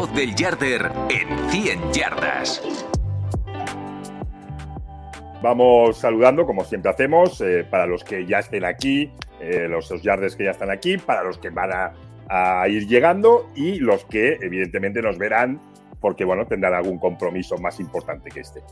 voz del Yarder en 100 yardas. Vamos saludando, como siempre hacemos, para los que ya estén aquí, los Yarders que ya están aquí, para los que van a ir llegando y los que evidentemente nos verán porque, bueno, tendrán algún compromiso más importante que este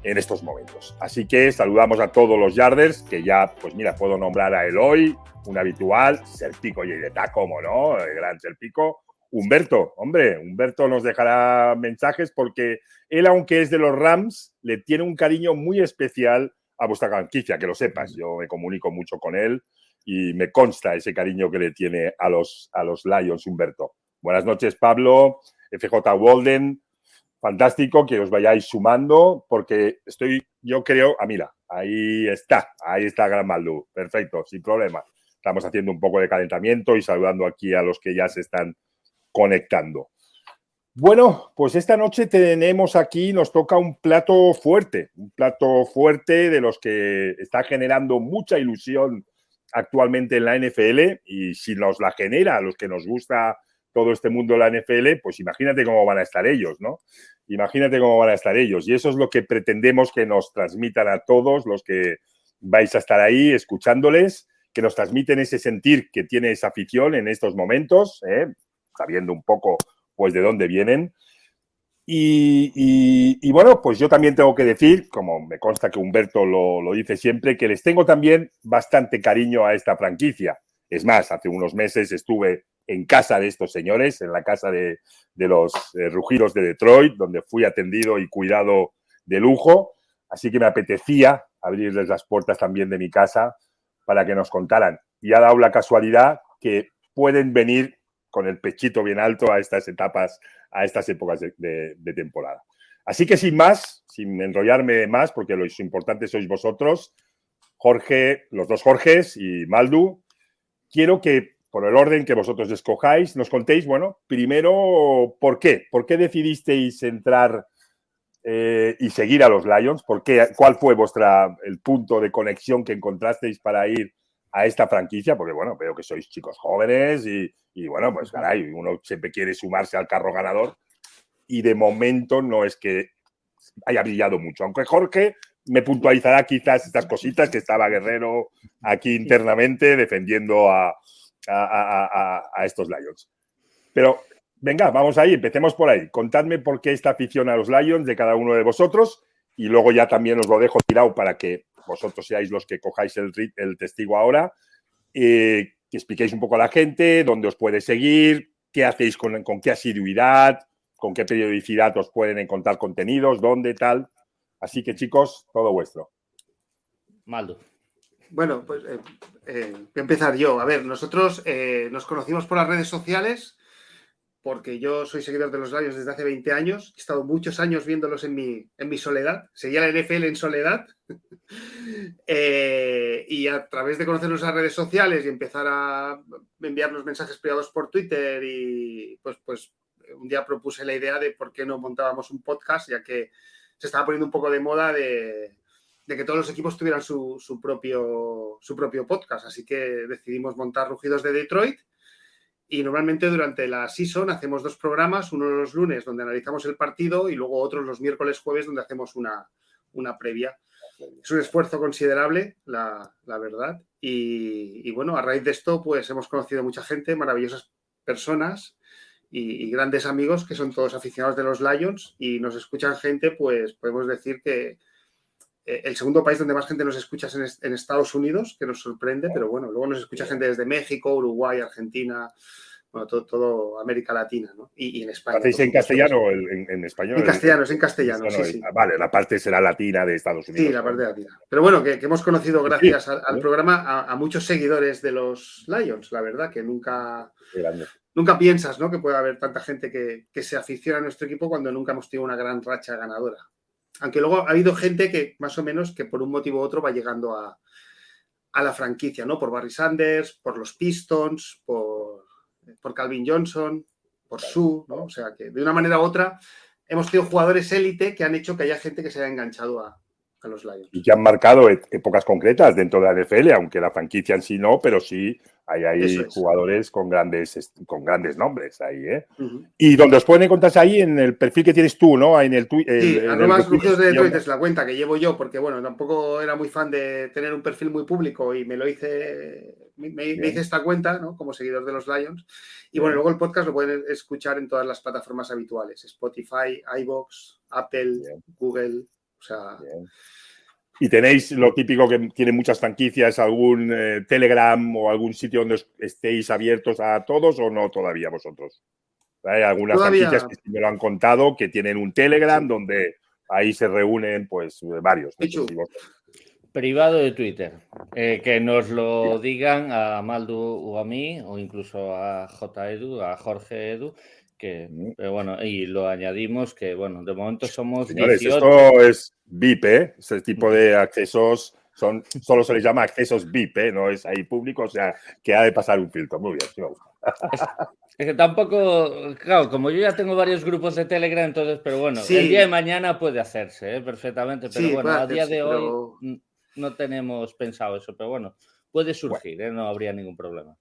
en estos momentos. Así que saludamos a todos los Yarders, que ya, pues mira, puedo nombrar a Eloy, un habitual, Serpico Lleideta, cómo no, el gran Serpico. Humberto, hombre, Humberto nos dejará mensajes porque él, aunque es de los Rams, le tiene un cariño muy especial a vuestra franquicia, que lo sepas. Yo me comunico mucho con él y me consta ese cariño que le tiene a los Lions, Humberto. Buenas noches, Pablo, FJ Walden. Fantástico que os vayáis sumando porque yo creo, mira, ahí está Gran Maldu. Perfecto, sin problema. Estamos haciendo un poco de calentamiento y saludando aquí a los que ya se están conectando. Bueno, pues esta noche nos toca un plato fuerte de los que está generando mucha ilusión actualmente en la NFL, y si nos la genera a los que nos gusta todo este mundo de la NFL, pues imagínate cómo van a estar ellos, ¿no? Imagínate cómo van a estar ellos. Y eso es lo que pretendemos que nos transmitan a todos los que vais a estar ahí escuchándoles, que nos transmiten ese sentir que tiene esa afición en estos momentos, sabiendo un poco pues de dónde vienen. Y bueno, pues yo también tengo que decir, como me consta que Humberto lo dice siempre, que les tengo también bastante cariño a esta franquicia. Es más, hace unos meses estuve en casa de estos señores, en la casa de los Rugidos de Detroit, donde fui atendido y cuidado de lujo. Así que me apetecía abrirles las puertas también de mi casa para que nos contaran. Y ha dado la casualidad que pueden venir con el pechito bien alto a estas épocas de temporada. Así que sin más, sin enrollarme más, porque lo importante sois vosotros, Jorge, los dos Jorges y Maldu, quiero que, por el orden que vosotros escojáis, nos contéis, bueno, primero, ¿por qué? ¿Por qué decidisteis entrar y seguir a los Lions? ¿Cuál fue el punto de conexión que encontrasteis para ir a esta franquicia? Porque, bueno, veo que sois chicos jóvenes y bueno, pues caray, uno siempre quiere sumarse al carro ganador y de momento no es que haya brillado mucho. Aunque Jorge me puntualizará quizás estas cositas, que estaba Guerrero aquí internamente defendiendo a estos Lions. Pero venga, vamos ahí, empecemos por ahí. Contadme por qué esta afición a los Lions de cada uno de vosotros y luego ya también os lo dejo tirado para que vosotros seáis los que cojáis el testigo ahora, que expliquéis un poco a la gente dónde os puede seguir, qué hacéis con qué asiduidad, con qué periodicidad os pueden encontrar contenidos, dónde, tal. Así que, chicos, todo vuestro. Maldo. Bueno, pues voy a empezar yo. A ver, nosotros nos conocimos por las redes sociales porque yo soy seguidor de los Lions desde hace 20 años. He estado muchos años viéndolos en mi soledad. Seguía la NFL en soledad. Y a través de conocernos en las redes sociales y empezar a enviarnos mensajes privados por Twitter, y pues un día propuse la idea de por qué no montábamos un podcast, ya que se estaba poniendo un poco de moda de que todos los equipos tuvieran su propio podcast. Así que decidimos montar Rugidos de Detroit. Y normalmente durante la season hacemos 2 programas, uno los lunes donde analizamos el partido y luego otros los miércoles, jueves donde hacemos una previa. Es un esfuerzo considerable, la verdad. Y bueno, a raíz de esto pues hemos conocido mucha gente, maravillosas personas y grandes amigos que son todos aficionados de los Lions, y nos escuchan gente, pues podemos decir que el segundo país donde más gente nos escucha es en Estados Unidos, que nos sorprende, pero bueno, luego nos escucha gente desde México, Uruguay, Argentina, bueno, todo América Latina, ¿no? Y en España. ¿Hacéis en castellano o en español? En castellano, es en castellano, sí. Vale, la parte será latina de Estados Unidos. Sí, la parte latina. Pero bueno, que hemos conocido gracias al programa a muchos seguidores de los Lions, la verdad, que nunca piensas, ¿no?, que pueda haber tanta gente que se aficiona a nuestro equipo cuando nunca hemos tenido una gran racha ganadora. Aunque luego ha habido gente que más o menos que por un motivo u otro va llegando a la franquicia, ¿no? Por Barry Sanders, por los Pistons, por Calvin Johnson, por Sue, ¿no? O sea que de una manera u otra hemos tenido jugadores élite que han hecho que haya gente que se haya enganchado a los Lions. Y que han marcado épocas concretas dentro de la NFL, aunque la franquicia en sí no, pero sí Hay jugadores con grandes nombres ahí, ¿eh? Uh-huh. Y donde os pueden encontrar ahí en el perfil que tienes tú, ¿no? En el sí, @Rugidos de Detroit es la cuenta que llevo yo, porque bueno, tampoco era muy fan de tener un perfil muy público y me hice esta cuenta, ¿no? Como seguidor de los Lions. Y bueno, luego el podcast lo pueden escuchar en todas las plataformas habituales: Spotify, iVoox, Apple, Google, o sea... Y tenéis lo típico que tiene muchas franquicias, algún Telegram o algún sitio donde estéis abiertos a todos, o no todavía vosotros. Hay algunas franquicias que sí me lo han contado que tienen un Telegram donde ahí se reúnen pues varios. ¿No? Privado de Twitter. Que nos lo digan a Maldu o a mí, o incluso a J.Edu, a Jorge Edu, pero bueno, y lo añadimos que, bueno, de momento somos Señores, 18. Esto es VIP, ¿eh? Ese tipo de accesos solo se les llama accesos VIP, ¿eh? No es ahí público, o sea, que ha de pasar un filtro. Muy bien, sí me gusta. Es que tampoco, claro, como yo ya tengo varios grupos de Telegram, entonces, pero bueno, el día de mañana puede hacerse, perfectamente, pero bueno, a día de hoy no tenemos pensado eso, pero bueno, puede surgir, no habría ningún problema.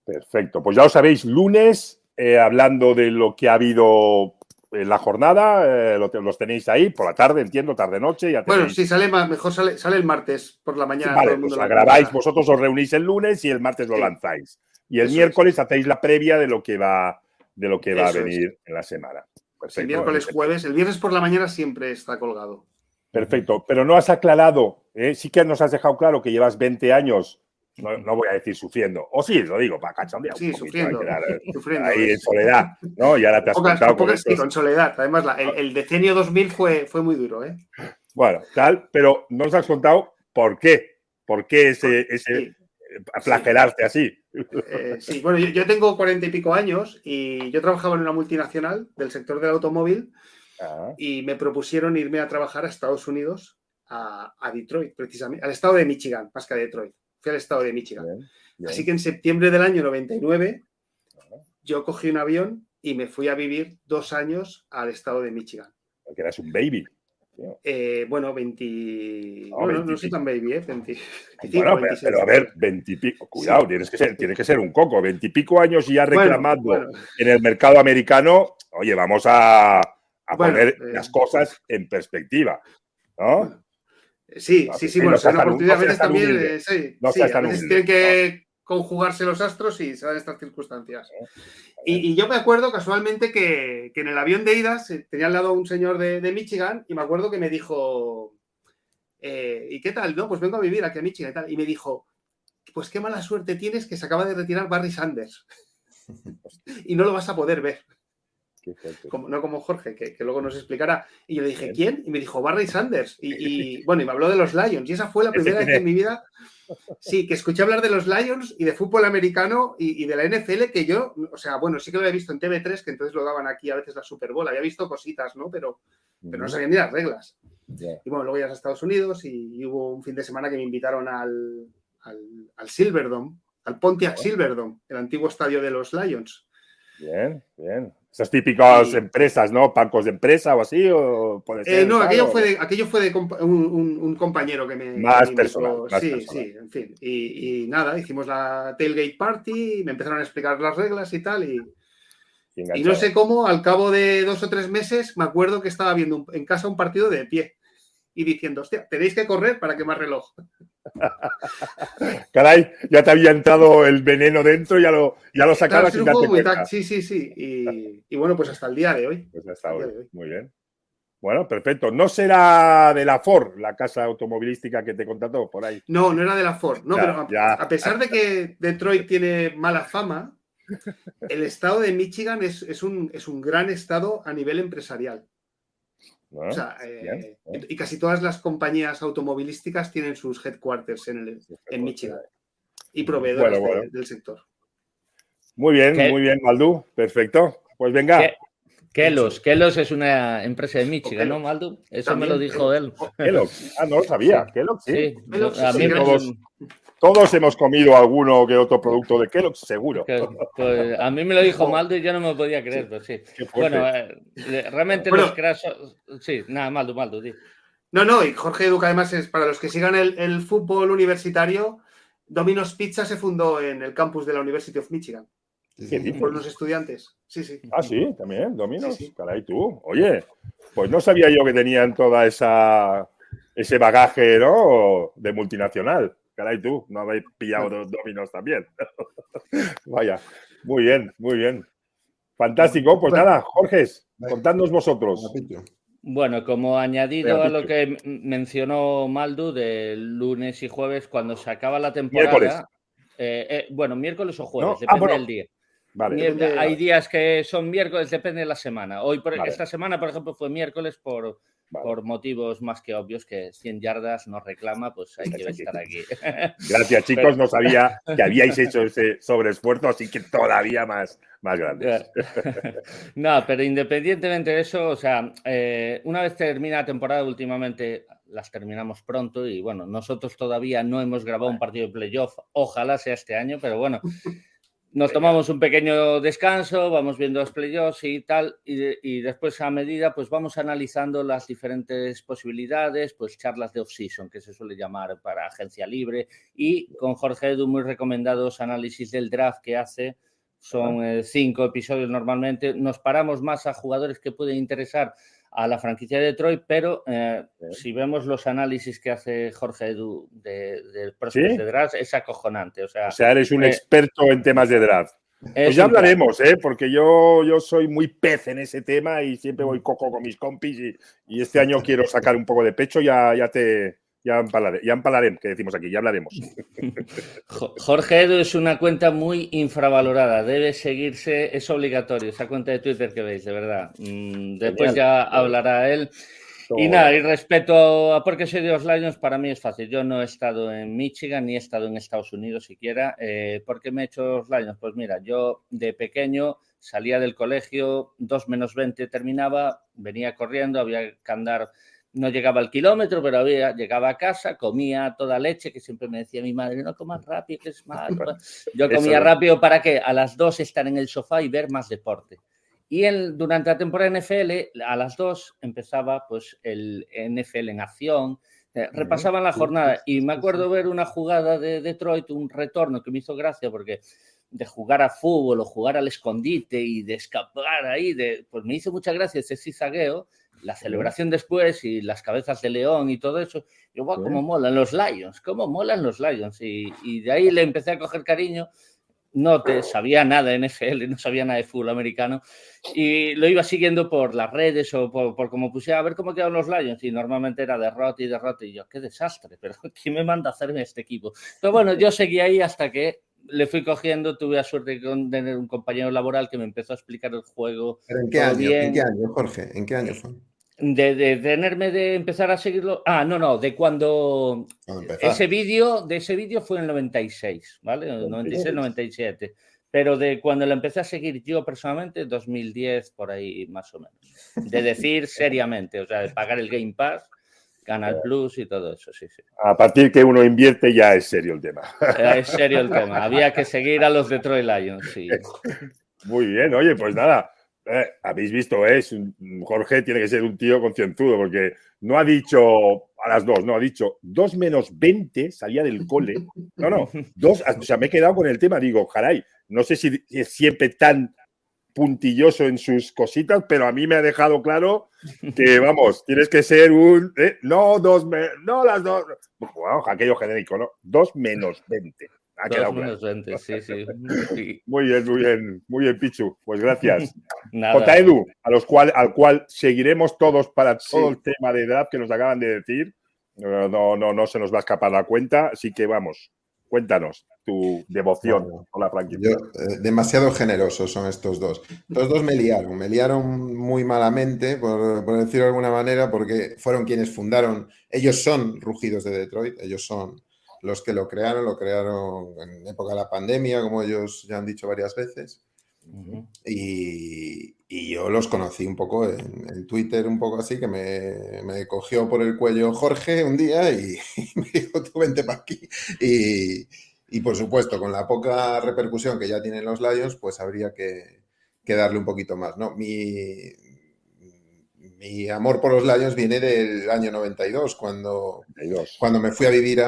Perfecto, pues ya lo sabéis, lunes, hablando de lo que ha habido en la jornada, los tenéis ahí por la tarde, entiendo, tarde-noche. Bueno, sí, mejor sale el martes por la mañana. Sí, vale, pues la grabáis, vosotros os reunís el lunes y el martes lo lanzáis. Y el miércoles hacéis la previa de lo que va a venir en la semana. Perfecto. El miércoles, jueves, el viernes por la mañana siempre está colgado. Perfecto, pero no has aclarado, sí que nos has dejado claro que llevas 20 años, no voy a decir sufriendo, o sí, lo digo, para cachondear un poquito, sufriendo, sufriendo. Ahí en soledad, ¿no? Y ahora te has contado con soledad, además el decenio 2000 fue muy duro, ¿eh? Bueno, tal, pero no nos has contado por qué ese flagelarte así. Sí, bueno, yo tengo 40 y pico años y yo trabajaba en una multinacional del sector del automóvil y me propusieron irme a trabajar a Estados Unidos, a Detroit, precisamente, al estado de Michigan, más que a Detroit. Fui al estado de Michigan. Bien. Así que en septiembre del año 99 yo cogí un avión y me fui a vivir 2 años al estado de Michigan. Porque eras un baby. Bueno, 20... No soy tan baby, 25, bueno, 26. Pero a ver, 20 y pico. Cuidado, tiene que ser un coco. 20 y pico años y ya reclamando en el mercado americano. Oye, vamos a poner las cosas en perspectiva, ¿no? Bueno, sí, bueno, será una oportunidad. A veces también, a veces tienen que conjugarse los astros y se dan estas circunstancias. Y yo me acuerdo casualmente que en el avión de ida tenía al lado un señor de Michigan y me acuerdo que me dijo, ¿y qué tal? No, pues vengo a vivir aquí a Michigan y tal. Y me dijo, pues qué mala suerte tienes que se acaba de retirar Barry Sanders y no lo vas a poder ver. No como Jorge, que luego nos explicará. Y yo le dije, ¿quién? Y me dijo, Barry Sanders. Y me habló de los Lions. Y esa fue la primera vez en mi vida, que escuché hablar de los Lions y de fútbol americano y de la NFL, que yo, o sea, bueno, sí que lo había visto en TV3, que entonces lo daban aquí a veces la Super Bowl. Había visto cositas, ¿no? Pero no sabía ni las reglas. Y bueno, luego ya a Estados Unidos y hubo un fin de semana que me invitaron al Silverdome, al Pontiac Silverdome, el antiguo estadio de los Lions. Bien. Esas típicas empresas, ¿no? ¿Bancos de empresa o así? ¿O puede ser, no, aquello fue de un compañero que me... Más personal. Sí, en fin. Y nada, hicimos la tailgate party, me empezaron a explicar las reglas y tal, y no sé cómo, al cabo de 2 o 3 meses, me acuerdo que estaba viendo en casa un partido de pie y diciendo, hostia, tenéis que correr para quemar reloj. Caray, ya te había entrado el veneno dentro, ya lo sacabas y date cuenta. Sí. Y bueno, pues hasta el día de hoy. Pues hasta hoy. Muy bien. Bueno, perfecto. ¿No será de la Ford, la casa automovilística que te contrató por ahí? No era de la Ford. No, pero a pesar de que Detroit tiene mala fama, el estado de Michigan es un gran estado a nivel empresarial. O sea, y casi todas las compañías automovilísticas tienen sus headquarters en Michigan y proveedores del sector. Muy bien, Maldu. Perfecto. Pues venga. Kellogg's es una empresa de Michigan, ¿no, Maldu? Eso también, me lo dijo él. Kellogg's. No lo sabía. Sí. Kellogg's, sí. A mí todos hemos comido alguno que otro producto de Kellogg's, seguro. Pues a mí me lo dijo Maldu y yo no me podía creer, pero sí. Bueno, realmente los crasos... Sí, nada, Maldu, sí. No, y Jorge Educa además es, para los que sigan el fútbol universitario, Domino's Pizza se fundó en el campus de la University of Michigan. Por unos estudiantes. Sí. Ah, sí, también, Domino's. Sí. Caray, tú. Oye, pues no sabía yo que tenían toda ese bagaje, ¿no? De multinacional. Caray, tú, no habéis pillado Domino's también. Vaya, muy bien, muy bien. Fantástico, pues nada, Jorge, contadnos vosotros. Bueno, como añadido a lo que mencionó Maldu de lunes y jueves, cuando se acaba la temporada... miércoles o jueves, ¿No? depende del día. Vale. Hay días que son miércoles, depende de la semana. Esta semana, por ejemplo, fue miércoles por motivos más que obvios, que 100 yardas nos reclama, pues hay que estar aquí. Gracias, chicos. No sabía que habíais hecho ese sobreesfuerzo, así que todavía más grande. No, pero independientemente de eso, o sea, una vez termina la temporada, últimamente las terminamos pronto y bueno, nosotros todavía no hemos grabado un partido de playoff, ojalá sea este año, pero bueno, nos tomamos un pequeño descanso, vamos viendo los playoffs y tal, y después a medida pues vamos analizando las diferentes posibilidades, pues charlas de off-season, que se suele llamar para agencia libre, y con Jorge Edu muy recomendados análisis del draft que hace. Son 5 episodios normalmente. Nos paramos más a jugadores que pueden interesar a la franquicia de Detroit, pero si vemos los análisis que hace Jorge Edu de prospectos de draft, es acojonante. O sea, eres un experto en temas de draft. Pues ya hablaremos, porque yo soy muy pez en ese tema y siempre voy coco con mis compis y este año quiero sacar un poco de pecho, ya empalaré, que decimos aquí, ya hablaremos. Jorge Edu es una cuenta muy infravalorada, debe seguirse, es obligatorio, esa cuenta de Twitter que veis, de verdad. Después ya hablará él. Y nada, y respecto a por qué soy de los Lions, para mí es fácil. Yo no he estado en Michigan ni he estado en Estados Unidos siquiera. ¿Por qué me he hecho los Lions? Pues mira, yo de pequeño salía del colegio, 2 menos 20 terminaba, venía corriendo, había que andar... No llegaba al kilómetro, pero llegaba a casa, comía toda leche, que siempre me decía mi madre, no comas rápido, que es malo. Yo comía rápido para que a las 2 estar en el sofá y ver más deporte. Y durante la temporada NFL, a las 2 empezaba pues el NFL en acción, repasaban la jornada y me acuerdo ver una jugada de Detroit, un retorno que me hizo gracia porque de jugar a fútbol o jugar al escondite y de escapar ahí, pues me hizo mucha gracia ese zizagueo, la celebración después y las cabezas de león y todo eso. Yo, wow, cómo molan los Lions, y de ahí le empecé a coger cariño. No sabía nada de NFL, no sabía nada de fútbol americano y lo iba siguiendo por las redes o por como pusiera a ver cómo quedaban los Lions y normalmente era derrota y yo, qué desastre, pero ¿quién me manda a hacerme este equipo? Pero bueno, yo seguí ahí hasta que le fui cogiendo, tuve la suerte de tener un compañero laboral que me empezó a explicar el juego. ¿Pero en qué año, Jorge? ¿En qué año fue? De tenerme de empezar a seguirlo. De cuando ese vídeo fue en el 96, ¿vale? 96, 97. Pero de cuando lo empecé a seguir yo personalmente, 2010, por ahí más o menos. De decir seriamente, o sea, de pagar el Game Pass, Canal Plus y todo eso, sí. A partir que uno invierte ya es serio el tema. Es serio el tema. Había que seguir a los Detroit Lions, sí. Muy bien, oye, pues nada. Habéis visto, Jorge tiene que ser un tío concienzudo porque no ha dicho a las 2, no, ha dicho 2 menos 20, salía del cole. No, 2, o sea, me he quedado con el tema, digo, caray, no sé si es siempre tan puntilloso en sus cositas, pero a mí me ha dejado claro que, vamos, tienes que ser un... no las 2, bueno, aquello genérico, ¿no? 2 menos 20. Ha quedado claro. 20, sí. Muy bien, Pichu. Pues gracias. J. Edu, al cual seguiremos todos para todo el tema de draft que nos acaban de decir. No se nos va a escapar la cuenta, así que vamos, cuéntanos tu devoción con la franquicia. Demasiado generosos son estos dos. Los dos me liaron muy malamente, por decirlo de alguna manera, porque fueron quienes fundaron. Ellos son Rugidos de Detroit, ellos son los que lo crearon en época de la pandemia, como ellos ya han dicho varias veces. Y yo los conocí un poco en Twitter, un poco así, que me cogió por el cuello Jorge un día y me dijo, tú vente para aquí. Y por supuesto, con la poca repercusión que ya tienen los Lions, pues habría que darle un poquito más, ¿no? mi amor por los Lions viene del año 92, cuando me fui a vivir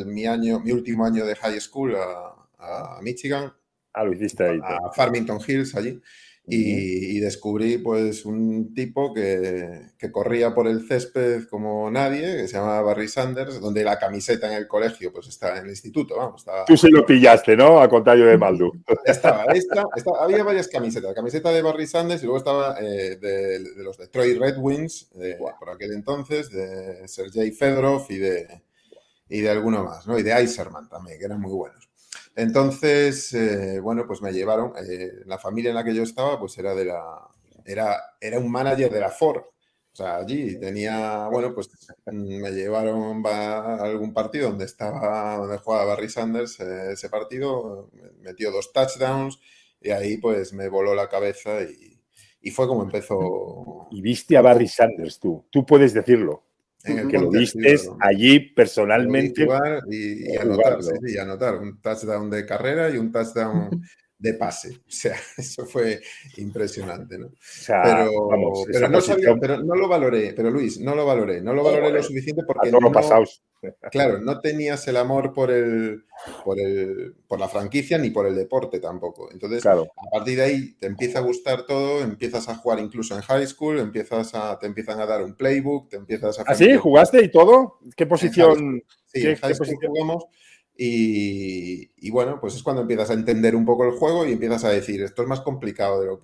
mi último año de high school a Michigan. Lo hiciste ahí. A Farmington Hills, allí. Y descubrí pues un tipo que corría por el césped como nadie, que se llamaba Barry Sanders, donde la camiseta en el colegio pues estaba en el instituto, vamos. Tú se lo pillaste, ¿no? A contrario de Maldu. Había varias camisetas. La camiseta de Barry Sanders y luego estaba de los Detroit Red Wings, por aquel entonces, de Sergei Fedorov y de alguno más, ¿no? Y de Iserman también, que eran muy buenos. Entonces, bueno, pues me llevaron, la familia en la que yo estaba, pues era un manager de la Ford. O sea, allí tenía, bueno, pues me llevaron a algún partido donde jugaba Barry Sanders, ese partido, metió 2 touchdowns y ahí pues me voló la cabeza y fue como empezó. Y viste a Barry Sanders tú puedes decirlo. Que lo viste allí personalmente. Y anotar un touchdown de carrera y un touchdown de pase. O sea, eso fue impresionante, ¿no? O sea, pero no lo valoré, pero Luis, no lo valoré lo suficiente porque claro, no tenías el amor por la franquicia ni por el deporte tampoco. Entonces, claro, a partir de ahí te empieza a gustar todo, empiezas a jugar incluso en high school, te empiezan a dar un playbook, te empiezas a... ¿Ah, sí? ¿Jugaste y todo? ¿Qué posición? Sí, en high school jugamos y bueno, pues es cuando empiezas a entender un poco el juego y empiezas a decir, esto es más complicado de lo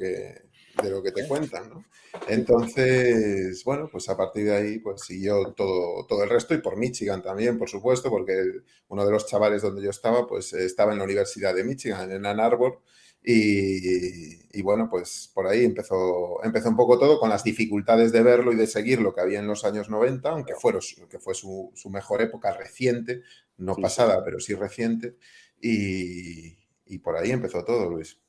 que te cuentan, ¿no? Entonces, bueno, pues a partir de ahí pues siguió todo el resto y por Michigan también, por supuesto, porque uno de los chavales donde yo estaba, pues estaba en la Universidad de Michigan, en Ann Arbor, y bueno, pues por ahí empezó un poco todo con las dificultades de verlo y de seguir lo que había en los años 90, aunque fue su mejor época reciente, no pasada, pero sí reciente, y por ahí empezó todo, Luis.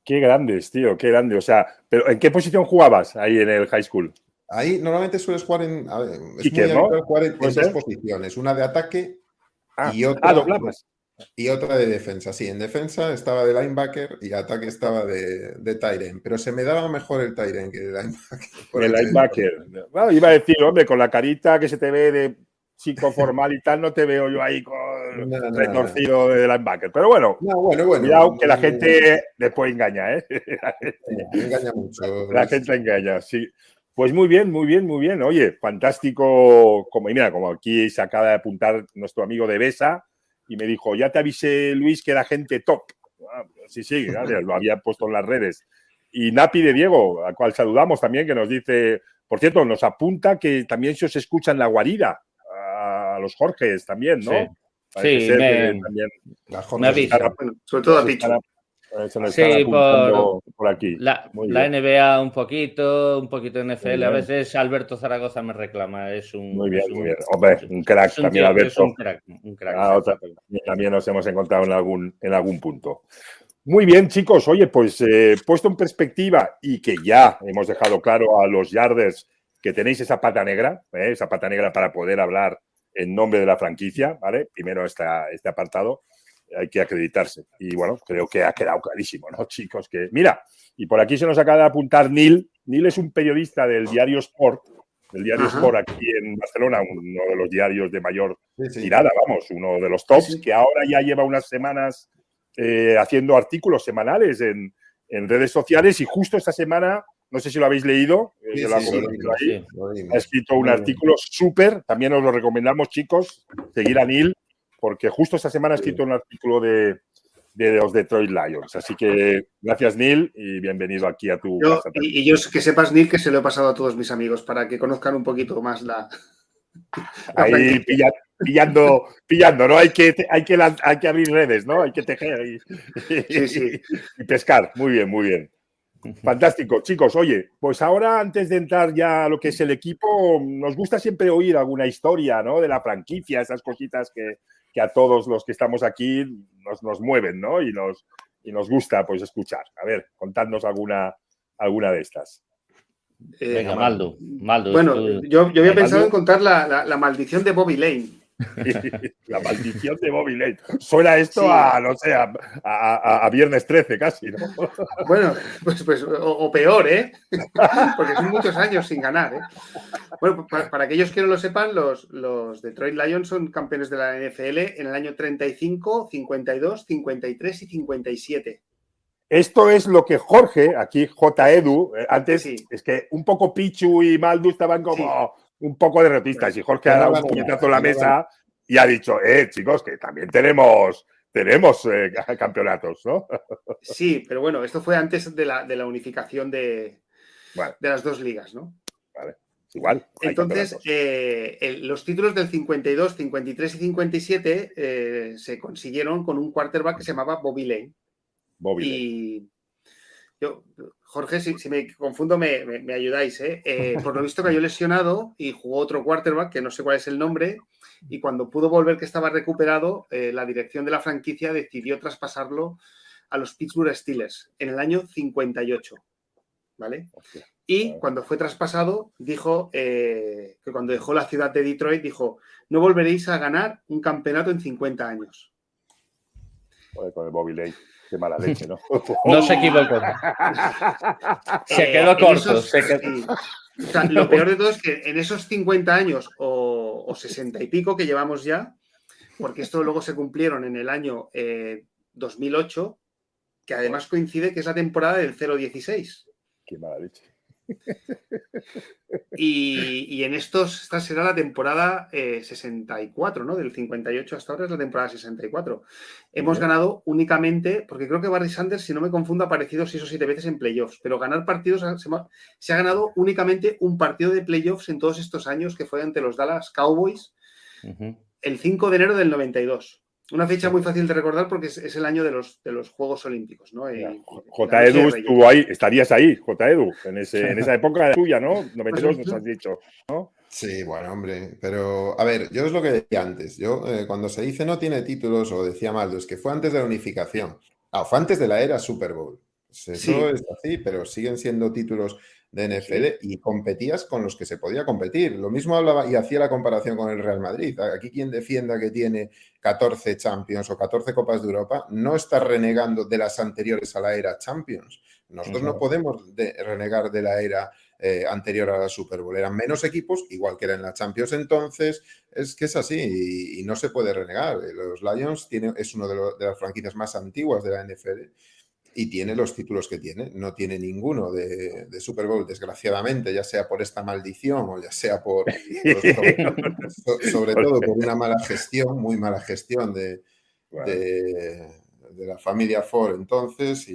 Qué grandes, tío, qué grande. O sea, ¿pero en qué posición jugabas ahí en el high school? Ahí normalmente sueles jugar en 2 posiciones, una de ataque y otra de defensa. Sí, en defensa estaba de linebacker y ataque estaba de tight end, pero se me daba mejor el tight end que el linebacker. El linebacker. Bueno, iba a decir, hombre, con la carita que se te ve de chico formal y tal, no te veo yo ahí con retorcido de linebacker. Pero bueno, cuidado que la gente después engaña, ¿eh? Engaña mucho. La gente engaña, sí. Pues muy bien, muy bien, muy bien. Oye, fantástico. Como aquí se acaba de apuntar nuestro amigo de Besa y me dijo, ya te avisé, Luis, que era gente top. Sí, lo había puesto en las redes. Y Napi de Diego, al cual saludamos también, que nos dice, por cierto, nos apunta que también se os escucha en La Guarida. A los Jorges también, ¿no? Sí, me avisa. Sobre todo a Pichu. Sí, por aquí. La NBA un poquito NFL. A veces Alberto Zaragoza me reclama. Muy bien. Hombre, un crack también, Alberto. Un crack. También nos hemos encontrado en algún punto. Muy bien, chicos. Oye, pues puesto en perspectiva y que ya hemos dejado claro a los Yarders que tenéis esa pata negra para poder hablar en nombre de la franquicia, ¿vale? Primero este apartado, hay que acreditarse. Y bueno, creo que ha quedado clarísimo, ¿no, chicos? Que mira, y por aquí se nos acaba de apuntar Neil. Neil es un periodista del diario Sport, Sport aquí en Barcelona, uno de los diarios de mayor tirada, vamos, uno de los tops, que ahora ya lleva unas semanas haciendo artículos semanales en redes sociales y justo esta semana, no sé si lo habéis leído, ha escrito un artículo súper, también os lo recomendamos, chicos, seguir a Neil, porque justo esta semana ha escrito un artículo de los Detroit Lions. Así que gracias, Neil, y bienvenido aquí a tu casa. Y yo que sepas, Neil, que se lo he pasado a todos mis amigos para que conozcan un poquito más la ahí pillando, ¿no? Hay que abrir redes, ¿no? Hay que tejer y pescar. Muy bien. Fantástico, chicos. Oye, pues ahora antes de entrar ya a lo que es el equipo, nos gusta siempre oír alguna historia, ¿no? De la franquicia, esas cositas que a todos los que estamos aquí nos mueven, ¿no? Y nos gusta pues escuchar. A ver, contadnos alguna de estas. Venga, Maldo. Bueno, yo había pensado en contar la maldición de Bobby Lane. La maldición de Bobby Lane. Suena esto Sí. a, no sé, a Viernes 13 casi, ¿no? Bueno, pues o peor, ¿eh? Porque son muchos años sin ganar, ¿eh? Bueno, para aquellos que no lo sepan, los Detroit Lions son campeones de la NFL en el año 35, 52, 53 y 57. Esto es lo que Jorge, aquí J. Edu, antes Sí. es que un poco Pichu y Maldu estaban como un poco derrotistas y Jorge ha dado un puñetazo en la mesa y ha dicho, chicos, que también tenemos campeonatos, ¿no? Sí, pero bueno, esto fue antes de la unificación de las dos ligas, ¿no? Vale, igual. Entonces, los títulos del 52, 53 y 57 se consiguieron con un quarterback que se llamaba Bobby Lane. Y yo, Jorge, si me confundo, me ayudáis, ¿eh? Por lo visto cayó lesionado y jugó otro quarterback, que no sé cuál es el nombre, y cuando pudo volver que estaba recuperado, la dirección de la franquicia decidió traspasarlo a los Pittsburgh Steelers en el año 58, ¿vale? Y cuando fue traspasado, dijo que cuando dejó la ciudad de Detroit, dijo, no volveréis a ganar un campeonato en 50 años. Joder, con el Bobby Lane. Qué mala leche, ¿no? No se equivocó. Se quedó corto. Sí. O sea, lo peor de todo es que en esos 50 años o 60 y pico que llevamos ya, porque esto luego se cumplieron en el año 2008, que además coincide que es la temporada del 0-16. Qué mala leche. Y en esta será la temporada 64, ¿no? Del 58 hasta ahora es la temporada 64. Hemos ganado únicamente, porque creo que Barry Sanders, si no me confundo, ha aparecido 6 o 7 veces en playoffs, pero ganar partidos, se ha ganado únicamente un partido de playoffs en todos estos años, que fue ante los Dallas Cowboys, el 5 de enero del 92. Una fecha muy fácil de recordar porque es el año de los Juegos Olímpicos, ¿no? J. Edu estuvo ahí, estarías ahí, J. Edu, en esa época tuya, ¿no? 92 nos has dicho, ¿no? Sí, bueno, hombre, pero a ver, yo es lo que decía antes. Yo, cuando se dice no tiene títulos, o decía Maldo, es que fue antes de la unificación. Fue antes de la era Super Bowl. Eso es así, pero siguen siendo títulos de NFL y competías con los que se podía competir. Lo mismo hablaba y hacía la comparación con el Real Madrid. Aquí quien defienda que tiene 14 Champions o 14 Copas de Europa no está renegando de las anteriores a la era Champions. Nosotros no podemos renegar de la era anterior a la Super Bowl. Eran menos equipos, igual que era en la Champions entonces. Es que es así y no se puede renegar. Los Lions es una de las franquicias más antiguas de la NFL y tiene los títulos que tiene. No tiene ninguno de Super Bowl, desgraciadamente, ya sea por esta maldición o ya sea sobre todo por una mala gestión, muy mala gestión de la familia Ford entonces.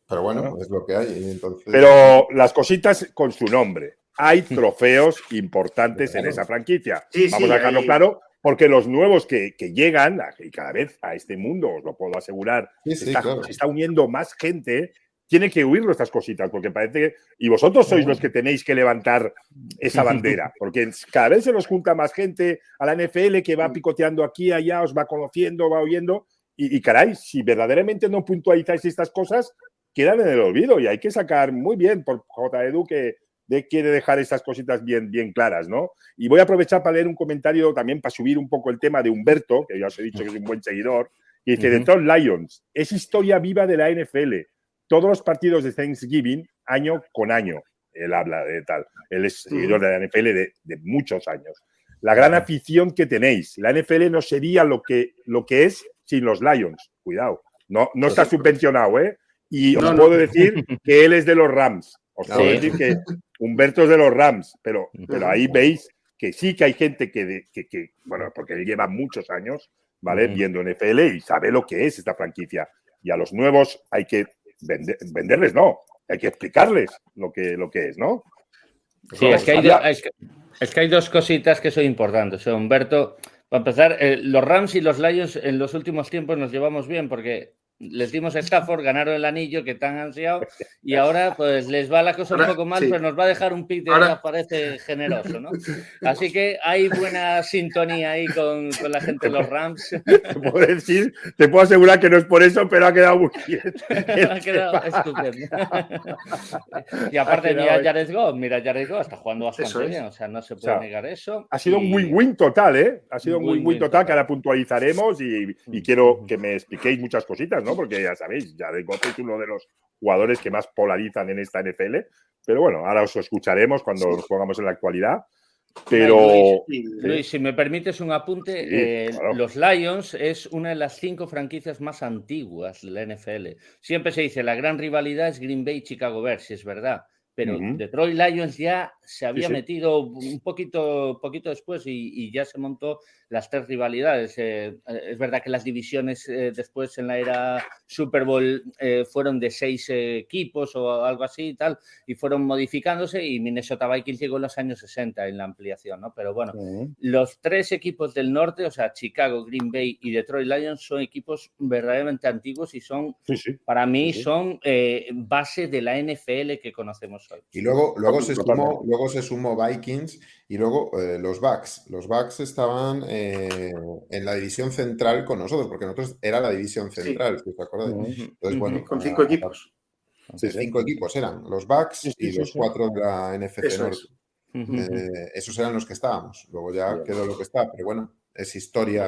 Pero bueno, es lo que hay. Entonces... Pero las cositas con su nombre. Hay trofeos importantes en esa franquicia. Vamos a dejarlo claro, porque los nuevos que llegan, y cada vez a este mundo, os lo puedo asegurar, se está uniendo más gente, tiene que huir nuestras cositas, porque parece que... Y vosotros sois los que tenéis que levantar esa bandera, porque cada vez se nos junta más gente a la NFL que va picoteando aquí, allá, os va conociendo, va oyendo, y caray, si verdaderamente no puntualizáis estas cosas, quedan en el olvido, y hay que sacar muy bien por J. Edu que quiere dejar esas cositas bien claras, ¿no? Y voy a aprovechar para leer un comentario también para subir un poco el tema de Humberto, que ya os he dicho que es un buen seguidor, y dice, Detroit Lions, es historia viva de la NFL. Todos los partidos de Thanksgiving, año con año. Él habla de tal. Él es seguidor de la NFL de muchos años. La gran afición que tenéis. La NFL no sería lo que es sin los Lions. Cuidado. No está subvencionado, ¿eh? Y os puedo decir que él es de los Rams. Os puedo decir que Humberto es de los Rams, pero ahí veis que sí que hay gente que bueno, porque él lleva muchos años, ¿vale? Viendo NFL y sabe lo que es esta franquicia. Y a los nuevos hay que venderles, no, hay que explicarles lo que es, ¿no? Sí, es que hay dos cositas que son importantes. Humberto, para empezar, los Rams y los Lions en los últimos tiempos nos llevamos bien porque les dimos Stafford, ganaron el anillo que tan ansiado y ahora pues les va la cosa un poco mal, pero nos va a dejar un pick de ahora parece generoso, ¿no? Así que hay buena sintonía ahí con la gente de los Rams. Te puedo asegurar que no es por eso, pero ha quedado muy bien. Ha quedado estupendo. Y aparte mira Jared Goff está jugando bastante bien, o sea, no se puede negar eso. Ha sido un win-win total, ¿eh? Ha sido un win-win total que ahora puntualizaremos y quiero que me expliquéis muchas cositas, ¿no? Porque ya sabéis, Jared Goff es uno de los jugadores que más polarizan en esta NFL, pero bueno, ahora os escucharemos cuando nos pongamos en la actualidad. Pero Luis, si me permites un apunte, claro. Los Lions es una de las 5 franquicias más antiguas de la NFL. Siempre se dice la gran rivalidad es Green Bay Chicago Bears, si es verdad. Pero Detroit Lions ya se había metido un poquito después y ya se montó las 3 rivalidades. Es verdad que las divisiones después en la era Super Bowl fueron de 6 equipos o algo así y tal, y fueron modificándose y Minnesota Vikings llegó en los años 60 en la ampliación, ¿no? Pero bueno, los 3 equipos del norte, o sea, Chicago, Green Bay y Detroit Lions son equipos verdaderamente antiguos y son, para mí, son base de la NFL que conocemos hoy. Y luego se sumó Vikings y luego los Bucks. Los Bucks estaban en la división central con nosotros, porque nosotros era la división central, si os acordáis. Entonces, bueno, con 5 equipos. 5 equipos eran los Bucks y los 4 de la NFC Norte. Esos eran los que estábamos. Luego ya quedó lo que está, pero bueno, es historia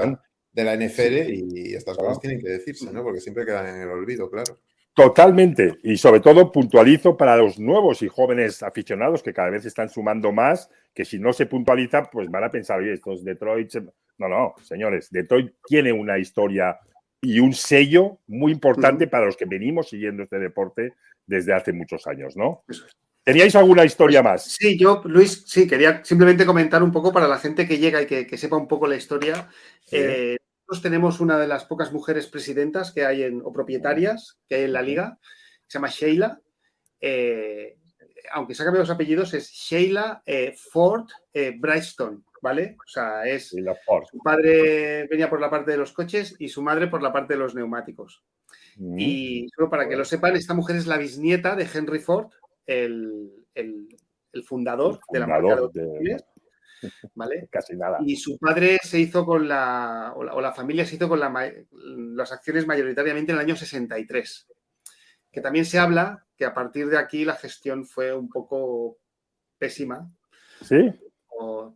de la NFL y estas cosas tienen que decirse, ¿no? Porque siempre quedan en el olvido, claro. Totalmente. Y sobre todo puntualizo para los nuevos y jóvenes aficionados que cada vez están sumando más, que si no se puntualiza, pues van a pensar, oye, estos Detroit... No, señores, Detroit tiene una historia y un sello muy importante para los que venimos siguiendo este deporte desde hace muchos años, ¿no? ¿Teníais alguna historia más? Sí, yo, Luis, quería simplemente comentar un poco para la gente que llega y que sepa un poco la historia. Nosotros tenemos una de las pocas mujeres presidentas que hay o propietarias que hay en la liga, se llama Sheila. Aunque se ha cambiado los apellidos, es Sheila Ford Brightstone, ¿vale? O sea, su padre venía por la parte de los coches y su madre por la parte de los neumáticos. Y solo para que lo sepan, esta mujer es la bisnieta de Henry Ford, el fundador de la marca de automóviles, ¿vale? Casi nada. Y su padre se hizo con la familia se hizo con las acciones mayoritariamente en el año 63. Que también se habla que a partir de aquí la gestión fue un poco pésima. ¿Sí?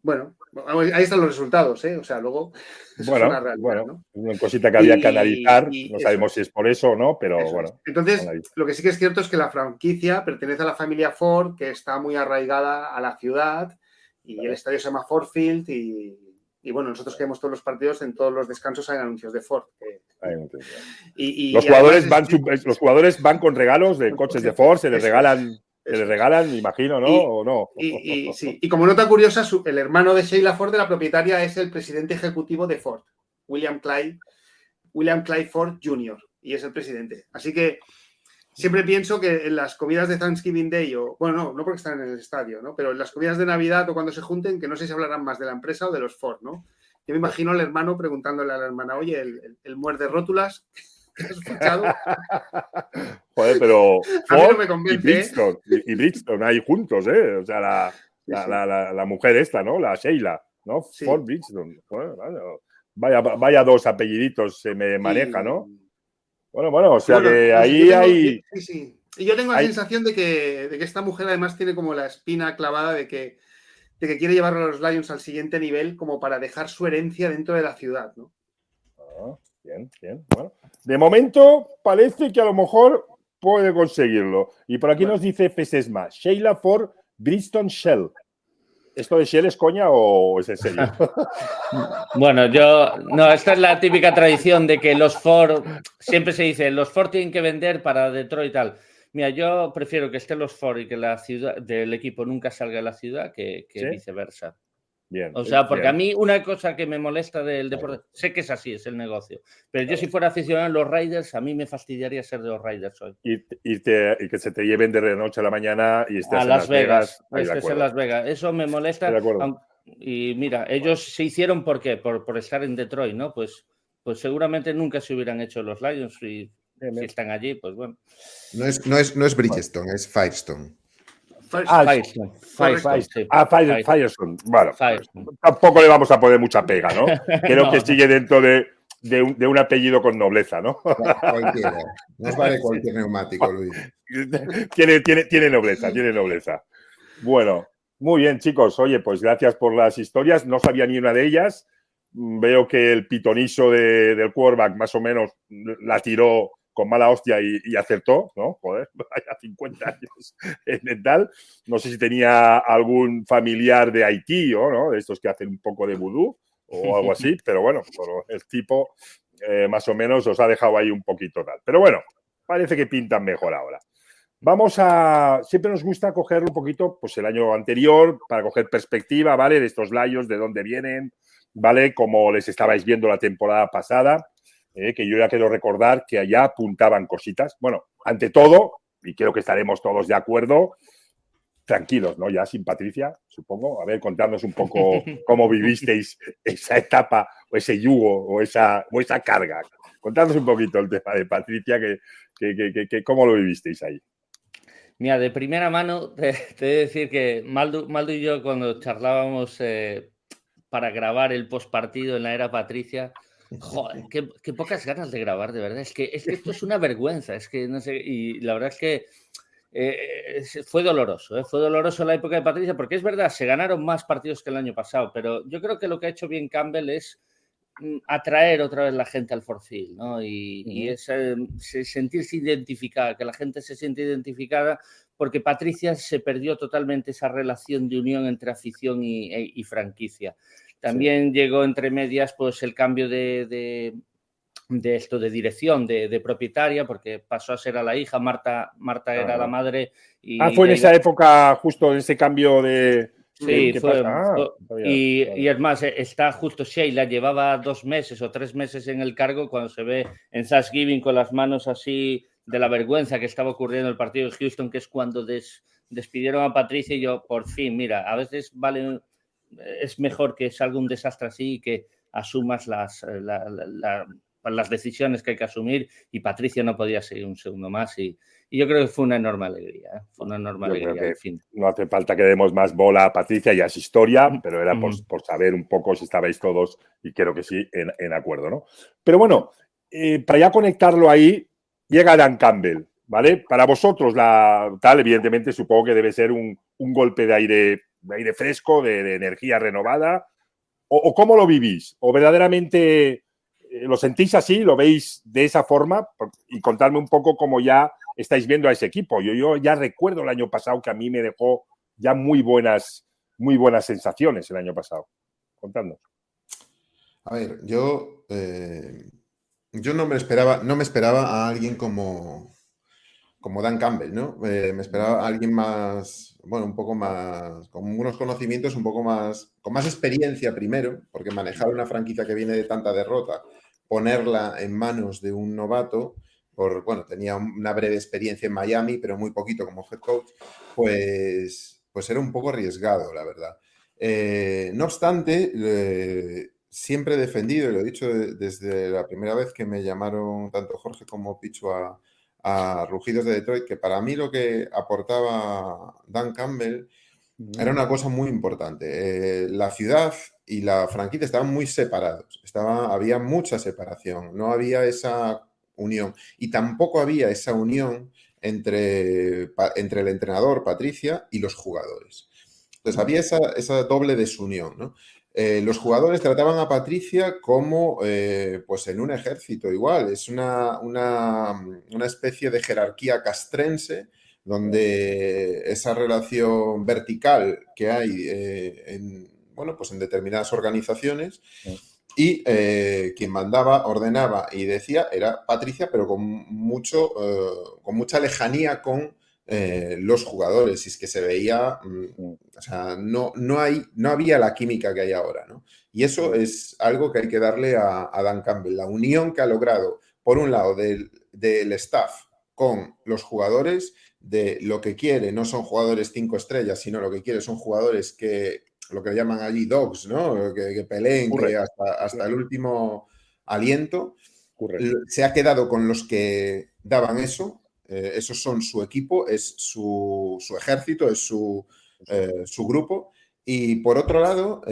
Bueno, ahí están los resultados, ¿eh? O sea, luego es una realidad, ¿no? Es una cosita que había que analizar. No sabemos si es por eso o no, pero bueno. Entonces, lo que sí que es cierto es que la franquicia pertenece a la familia Ford, que está muy arraigada a la ciudad, y el estadio se llama Ford Field, y bueno, nosotros que vemos todos los partidos, en todos los descansos hay anuncios de Ford. Los jugadores van con regalos de coches de Ford, se les regalan, me imagino, ¿no? ¿O no? Sí. Y como nota curiosa, el hermano de Sheila Ford, de la propietaria, es el presidente ejecutivo de Ford, William Clyde Ford Jr., y es el presidente. Así que siempre pienso que en las comidas de Thanksgiving Day, no porque están en el estadio, ¿no? Pero en las comidas de Navidad o cuando se junten, que no sé si hablarán más de la empresa o de los Ford, ¿no? Yo me imagino al hermano preguntándole a la hermana, oye, el muerde rótulas, ¿qué has escuchado? Joder, pero a mí no me convence, y Bridgestone ahí juntos, ¿eh? O sea, la mujer esta, ¿no? La Sheila, ¿no? Sí. Ford Bridgestone. Bueno, vaya 2 apelliditos se me maneja, ¿no? Bueno, o sea que ahí hay... Sí. Y yo tengo la sensación de que esta mujer además tiene como la espina clavada de que quiere llevar a los Lions al siguiente nivel como para dejar su herencia dentro de la ciudad, ¿no? Bien. Bueno, de momento parece que a lo mejor puede conseguirlo. Y por aquí nos dice Fesesma, Sheila Ford Bridgestone Shell. ¿Esto de Shell es coña o es en serio? Bueno, esta es la típica tradición de que los Ford, siempre se dice, los Ford tienen que vender para Detroit y tal. Mira, yo prefiero que estén los Ford y que la ciudad del equipo nunca salga de la ciudad que viceversa. Bien. O sea, porque a mí una cosa que me molesta del deporte, sé que es así, es el negocio, pero yo si fuera aficionado a los Raiders, a mí me fastidiaría ser de los Raiders hoy. Y que se te lleven de noche a la mañana y estés en Las Vegas. En Las Vegas. Eso me molesta. De acuerdo. Y mira, ellos se hicieron, ¿por qué? Por estar en Detroit, ¿no? Pues seguramente nunca se hubieran hecho los Lions y si están allí, pues bueno. No es Bridgestone, es Firestone. Firestone. Bueno, Firestone. tampoco le vamos a poner mucha pega, ¿no? Creo que sigue dentro de un apellido con nobleza, ¿no? Cualquiera. Nos vale cualquier neumático, Luis. Tiene nobleza. Bueno, muy bien, chicos. Oye, pues gracias por las historias. No sabía ni una de ellas. Veo que el pitoniso del quarterback más o menos la tiró con mala hostia y acertó, ¿no? Joder, vaya 50 años en tal. No sé si tenía algún familiar de Haití, ¿no? De estos que hacen un poco de vudú o algo así, pero bueno, el tipo más o menos os ha dejado ahí un poquito tal. Pero bueno, parece que pintan mejor ahora. Siempre nos gusta cogerlo un poquito, pues el año anterior, para coger perspectiva, ¿vale? De estos Lions, de dónde vienen, ¿vale? Como les estabais viendo la temporada pasada, que yo ya quiero recordar que allá apuntaban cositas. Bueno, ante todo, y creo que estaremos todos de acuerdo, tranquilos, ¿no? Ya sin Patricia, supongo. A ver, contadnos un poco cómo vivisteis esa etapa, o ese yugo, o esa carga. Contadnos un poquito el tema de Patricia, que cómo lo vivisteis ahí. Mira, de primera mano, te he de decir que Maldo y yo, cuando charlábamos para grabar el postpartido en la era Patricia, joder, qué pocas ganas de grabar, de verdad. Es que esto es una vergüenza, es que no sé, y la verdad es que fue doloroso la época de Patricia, porque es verdad, se ganaron más partidos que el año pasado, pero yo creo que lo que ha hecho bien Campbell es atraer otra vez la gente al Ford Field, ¿no? Y es sentirse identificada, que la gente se siente identificada, porque Patricia se perdió totalmente esa relación de unión entre afición y franquicia. También llegó entre medias pues el cambio de dirección, de propietaria, porque pasó a ser a la hija, Marta era la madre. Fue en esa época, justo en ese cambio de... Sí, y es más, está justo Sheila, llevaba 2 meses o 3 meses en el cargo cuando se ve en Thanksgiving con las manos así de la vergüenza que estaba ocurriendo en el partido de Houston, que es cuando despidieron a Patricia, y yo, por fin, mira, a veces es mejor que salga un desastre así y que asumas las decisiones que hay que asumir, y Patricia no podía seguir un segundo más, y yo creo que fue una enorme alegría, fue una enorme alegría al fin. No hace falta que demos más bola a Patricia, ya es historia, pero era por saber un poco si estabais todos, y creo que sí, en acuerdo, ¿no? Pero bueno, para ya conectarlo ahí, llega Dan Campbell, ¿vale? Para vosotros, evidentemente, supongo que debe ser un golpe de aire fresco, de energía renovada, o ¿cómo lo vivís? ¿O verdaderamente lo sentís así, lo veis de esa forma? Y contadme un poco cómo ya estáis viendo a ese equipo. Yo ya recuerdo el año pasado que a mí me dejó ya muy buenas sensaciones el año pasado. Contadnos. A ver, yo no me esperaba a alguien como Dan Campbell, ¿no? Me esperaba a alguien más, bueno, un poco más, con unos conocimientos un poco más, con más experiencia primero, porque manejar una franquicia que viene de tanta derrota, ponerla en manos de un novato, tenía una breve experiencia en Miami, pero muy poquito como head coach, pues era un poco arriesgado, la verdad. No obstante, siempre he defendido, y lo he dicho desde la primera vez que me llamaron tanto Jorge como Pichu a Rugidos de Detroit, que para mí lo que aportaba Dan Campbell era una cosa muy importante. La ciudad y la franquicia estaban muy separados, había mucha separación, no había esa unión, y tampoco había esa unión entre el entrenador, Patricia, y los jugadores. Entonces había esa doble desunión, ¿no? Los jugadores trataban a Patricia como pues en un ejército igual, es una especie de jerarquía castrense donde esa relación vertical que hay en determinadas organizaciones, y quien mandaba, ordenaba y decía era Patricia, pero con mucha lejanía con los jugadores, y es que se veía, o sea, no había la química que hay ahora, ¿no? Y eso es algo que hay que darle a Dan Campbell, la unión que ha logrado, por un lado, del staff con los jugadores, de lo que quiere, no son jugadores 5 estrellas, sino lo que quiere son jugadores que, lo que llaman allí dogs, ¿no? Que peleen, que hasta el último aliento. se ha quedado con los que daban eso. Esos son su equipo, es su ejército, es su grupo. Y por otro lado,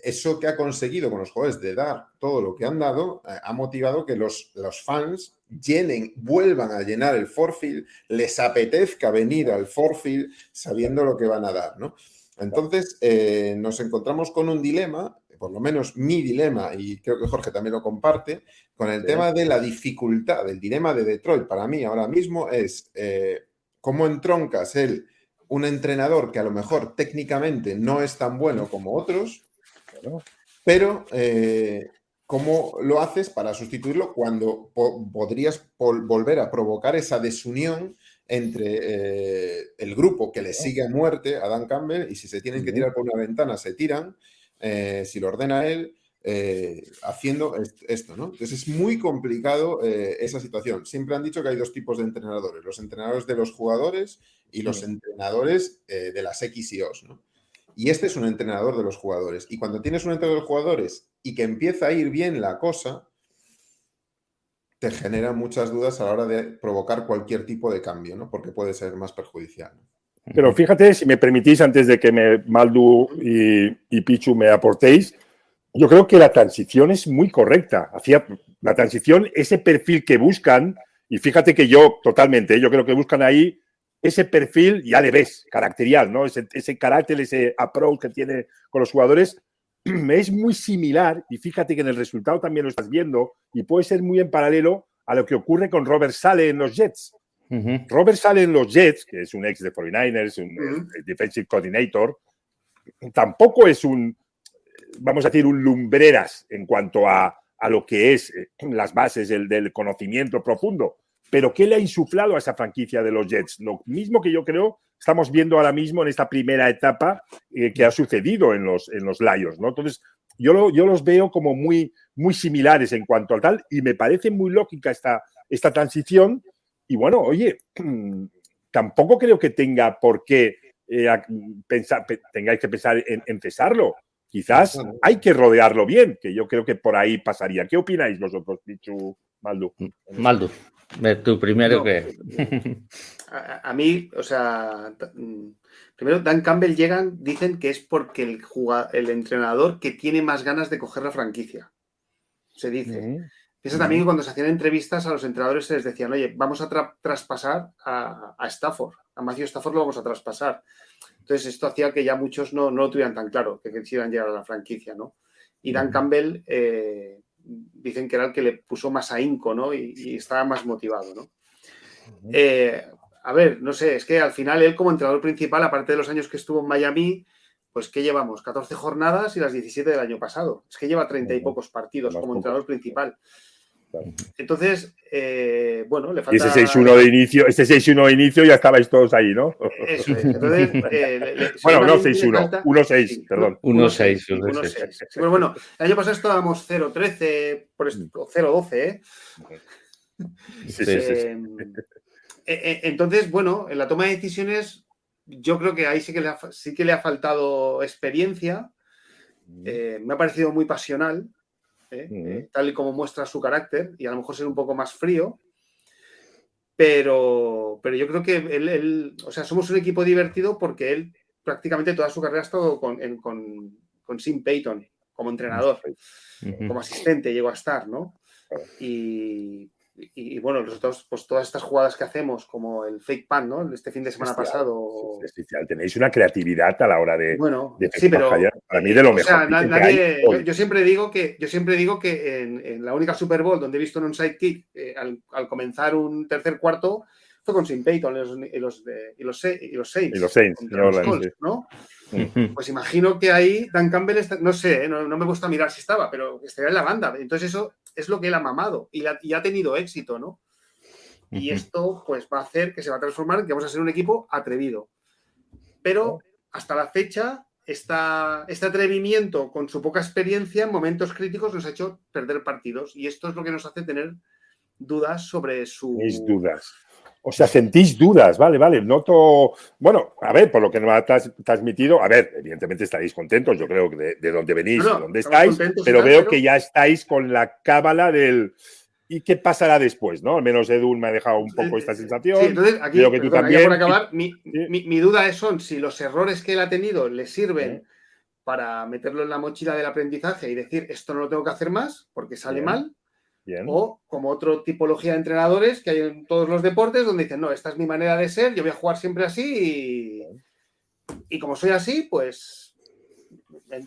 eso que ha conseguido con los jugadores de dar todo lo que han dado, ha motivado que los fans vuelvan a llenar el Forfield, les apetezca venir al Forfield sabiendo lo que van a dar, ¿no? Entonces, nos encontramos con un dilema, por lo menos mi dilema, y creo que Jorge también lo comparte, con el tema de la dificultad. El dilema de Detroit para mí ahora mismo es cómo entroncas un entrenador que a lo mejor técnicamente no es tan bueno como otros, pero ¿cómo lo haces para sustituirlo cuando podrías volver a provocar esa desunión entre el grupo que le sigue a muerte a Dan Campbell, y si se tienen que tirar por una ventana, se tiran, si lo ordena él, haciendo esto, ¿no? Entonces es muy complicado esa situación. Siempre han dicho que hay dos tipos de entrenadores, los entrenadores de los jugadores y los entrenadores de las X y O's, ¿no? Y este es un entrenador de los jugadores. Y cuando tienes un entrenador de los jugadores y que empieza a ir bien la cosa, te genera muchas dudas a la hora de provocar cualquier tipo de cambio, ¿no? Porque puede ser más perjudicial, ¿no? Pero fíjate, si me permitís, antes de que Maldu y Pichu me aportéis, yo creo que la transición es muy correcta. La transición, ese perfil que buscan, y fíjate que yo creo que buscan ahí ese perfil, ya le ves, caracterial, ¿no? Ese carácter, ese approach que tiene con los jugadores, es muy similar, y fíjate que en el resultado también lo estás viendo, y puede ser muy en paralelo a lo que ocurre con Robert Saleh en los Jets. Robert Saleh en los Jets, que es un ex de 49ers, un defensive coordinator, tampoco es vamos a decir, un lumbreras en cuanto a lo que es las bases del conocimiento profundo. Pero ¿qué le ha insuflado a esa franquicia de los Jets? Lo mismo que yo creo estamos viendo ahora mismo en esta primera etapa que ha sucedido en los Lions, ¿no? Entonces, yo los veo como muy, muy similares en cuanto al tal, y me parece muy lógica esta transición. Y bueno, oye, tampoco creo que tenga por qué tengáis que pensar en cesarlo. Quizás hay que rodearlo bien, que yo creo que por ahí pasaría. ¿Qué opináis vosotros, Pichu, Maldu? Maldu, tú primero que... A mí, o sea, primero Dan Campbell dicen que es porque el entrenador que tiene más ganas de coger la franquicia. Se dice. Piensa también que cuando se hacían entrevistas a los entrenadores se les decían, oye, vamos a traspasar a Stafford, a Matthew Stafford lo vamos a traspasar. Entonces esto hacía que ya muchos no lo tuvieran tan claro, que quisieran llegar a la franquicia, ¿no? Y Dan Campbell dicen que era el que le puso más ahínco, ¿no? Y estaba más motivado, ¿no? A ver, no sé, es que al final él como entrenador principal, aparte de los años que estuvo en Miami, pues ¿qué llevamos? 14 jornadas y las 17 del año pasado. Es que lleva 30 y pocos partidos como entrenador principal. Entonces, bueno, le falta... Y ese 6-1 de inicio ya estabais todos ahí, ¿no? Eso es. Entonces, bueno, no 6-1, 1-6, sí, perdón. 1-6. Sí, pero bueno, el año pasado estábamos 0-13, 0-12, ¿eh? Entonces, bueno, en la toma de decisiones, yo creo que ahí sí que le ha faltado experiencia. Me ha parecido muy pasional. Tal y como muestra su carácter, y a lo mejor ser un poco más frío, pero yo creo que él, o sea, somos un equipo divertido porque él prácticamente toda su carrera ha estado con Sean Payton como entrenador, como asistente llegó a estar, ¿no? Y bueno, nosotros, pues todas estas jugadas que hacemos, como el fake punt, ¿no? Este fin de semana pasado. Tenéis una creatividad a la hora de. Bueno, sí, pero para mí de lo mejor. Yo siempre digo que en la única Super Bowl donde he visto en un sidekick al comenzar un tercer cuarto fue con Sean Payton y los Saints. Y los Saints, ¿no? Pues imagino que ahí Dan Campbell no sé, no me gusta mirar si estaba, pero estaría en la banda. Entonces eso es lo que él ha mamado y ha tenido éxito, ¿no? Y esto pues va a hacer que se va a transformar en que vamos a ser un equipo atrevido. Pero hasta la fecha este atrevimiento con su poca experiencia en momentos críticos nos ha hecho perder partidos, y esto es lo que nos hace tener dudas sobre su... Tenéis dudas. O sea, sentís dudas, vale. Noto, bueno, a ver, por lo que nos ha transmitido, a ver, evidentemente estaréis contentos, yo creo que de dónde venís, de dónde estáis, pero veo que ya estáis con la cábala del ¿Y qué pasará después? ¿No? Al menos Edu me ha dejado un poco esta sensación. Sí, entonces aquí, creo que tú también. por acabar, mi duda son si los errores que él ha tenido le sirven para meterlo en la mochila del aprendizaje y decir esto no lo tengo que hacer más porque sale mal. Bien. O como otra tipología de entrenadores que hay en todos los deportes donde dicen, no, esta es mi manera de ser, yo voy a jugar siempre así y como soy así, pues...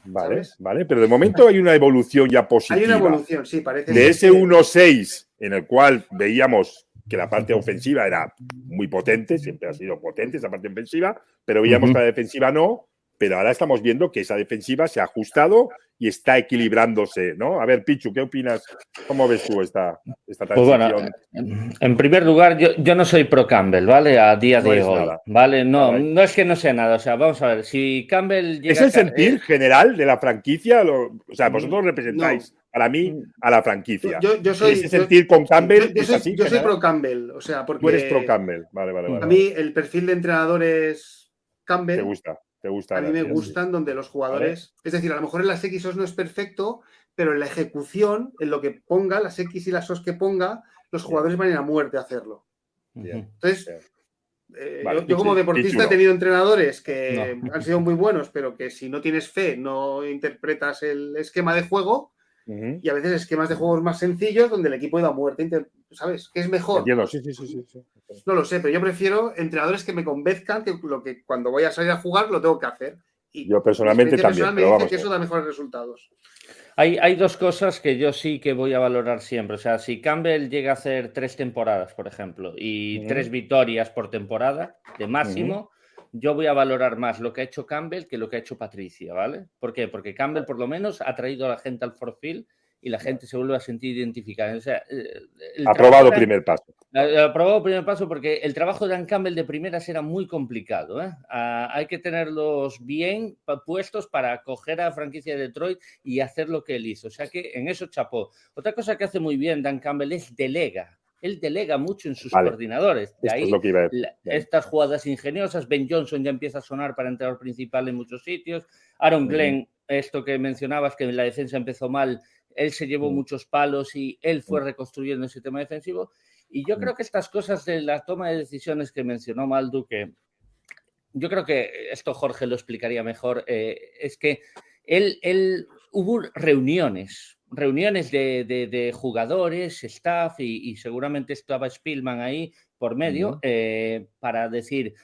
Vale, pero de momento hay una evolución ya positiva. Hay una evolución, sí, parece. De ese 1-6 en el cual veíamos que la parte ofensiva era muy potente, siempre ha sido potente esa parte ofensiva, pero veíamos que la defensiva no, pero ahora estamos viendo que esa defensiva se ha ajustado y está equilibrándose, ¿no? A ver, Pichu, ¿qué opinas? ¿Cómo ves tú esta transición? Pues bueno, en primer lugar, yo no soy pro Campbell, ¿vale? A día de hoy, nada. ¿vale? No es que no sea nada, o sea, vamos a ver, si Campbell llega... ¿Es el sentir general de la franquicia? O sea, vosotros representáis, para mí, a la franquicia. Yo soy... Ese sentir con Campbell yo soy pro Campbell, o sea, porque... Tú eres pro Campbell, vale. A mí el perfil de entrenadores Campbell... ¿Te gusta? A mí me gustan donde los jugadores... Es decir, a lo mejor en las X no es perfecto, pero en la ejecución, en lo que ponga, las X y las OS que ponga, los jugadores van a ir a muerte a hacerlo. Entonces, yo como deportista he tenido entrenadores que han sido muy buenos, pero que si no tienes fe, no interpretas el esquema de juego, y a veces esquemas de juegos más sencillos donde el equipo ha ido a muerte. ¿Sabes? ¿Qué es mejor? Entiendo, sí. No lo sé, pero yo prefiero entrenadores que me convenzcan que lo que cuando voy a salir a jugar lo tengo que hacer. Y yo personalmente también. Me dice que eso da mejores resultados. Hay dos cosas que yo sí que voy a valorar siempre. O sea, si Campbell llega a hacer 3 temporadas, por ejemplo, y 3 victorias por temporada de máximo, yo voy a valorar más lo que ha hecho Campbell que lo que ha hecho Patricia, ¿vale? ¿Por qué? Porque Campbell por lo menos ha traído a la gente al Forfield y la gente se vuelve a sentir identificada. O sea, aprobado primer paso. Aprobado primer paso porque el trabajo de Dan Campbell de primeras era muy complicado. Hay que tenerlos bien puestos para coger a la franquicia de Detroit y hacer lo que él hizo. O sea que en eso chapó. Otra cosa que hace muy bien Dan Campbell es delega. Él delega mucho en sus coordinadores. De ahí, es lo que iba a estas jugadas ingeniosas. Ben Johnson ya empieza a sonar para entrenador principal en muchos sitios. Aaron Glenn, esto que mencionabas, que la defensa empezó mal, él se llevó muchos palos y él fue reconstruyendo el sistema defensivo. Y yo creo que estas cosas de la toma de decisiones que mencionó Maldu, que yo creo que esto Jorge lo explicaría mejor, es que él hubo reuniones de jugadores, staff y seguramente estaba Spielman ahí por medio para decir,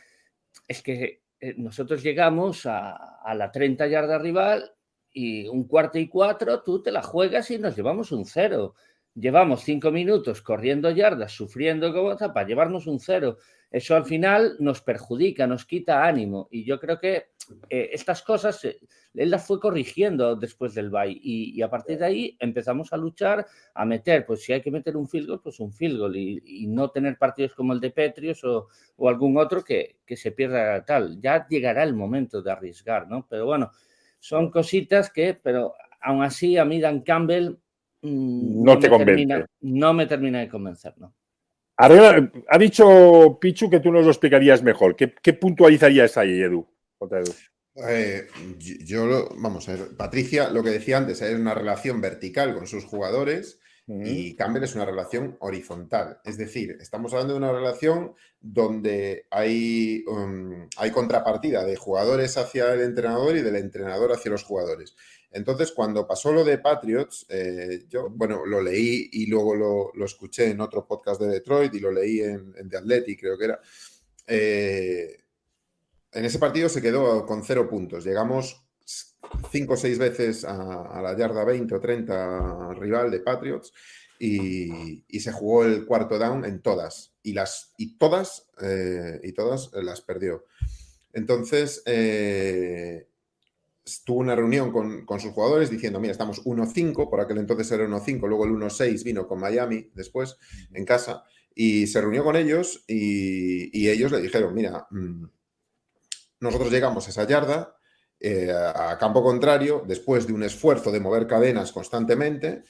es que nosotros llegamos a la 30 yarda rival y un 4º y 4, tú te la juegas y nos llevamos un 0. Llevamos 5 minutos corriendo yardas, sufriendo para llevarnos un 0. Eso al final nos perjudica, nos quita ánimo. Y yo creo que estas cosas él las fue corrigiendo después del bye. Y a partir de ahí empezamos a luchar, a meter, pues si hay que meter un field goal, pues un field goal. Y no tener partidos como el de Patriots o algún otro que se pierda tal. Ya llegará el momento de arriesgar, ¿no? Pero bueno, son cositas pero aún así a mí Dan Campbell... No te convence. No me termina de convencer, ¿no? Ha dicho Pichu que tú nos lo explicarías mejor. ¿Qué puntualizarías ahí, Edu? Vamos a ver, Patricia, lo que decía antes, es una relación vertical con sus jugadores y Campbell es una relación horizontal. Es decir, estamos hablando de una relación donde hay contrapartida de jugadores hacia el entrenador y del entrenador hacia los jugadores. Entonces, cuando pasó lo de Patriots, yo, lo leí y luego lo escuché en otro podcast de Detroit y lo leí en The Athletic, creo que era. En ese partido se quedó con 0 puntos. Llegamos 5 o 6 veces a la yarda 20 o 30 rival de Patriots y se jugó el 4º down en todas. Y todas las perdió. Entonces... tuvo una reunión con sus jugadores diciendo, mira, estamos 1-5, por aquel entonces era 1-5, luego el 1-6 vino con Miami después, en casa, y se reunió con ellos y ellos le dijeron, mira, nosotros llegamos a esa yarda, a campo contrario, después de un esfuerzo de mover cadenas constantemente,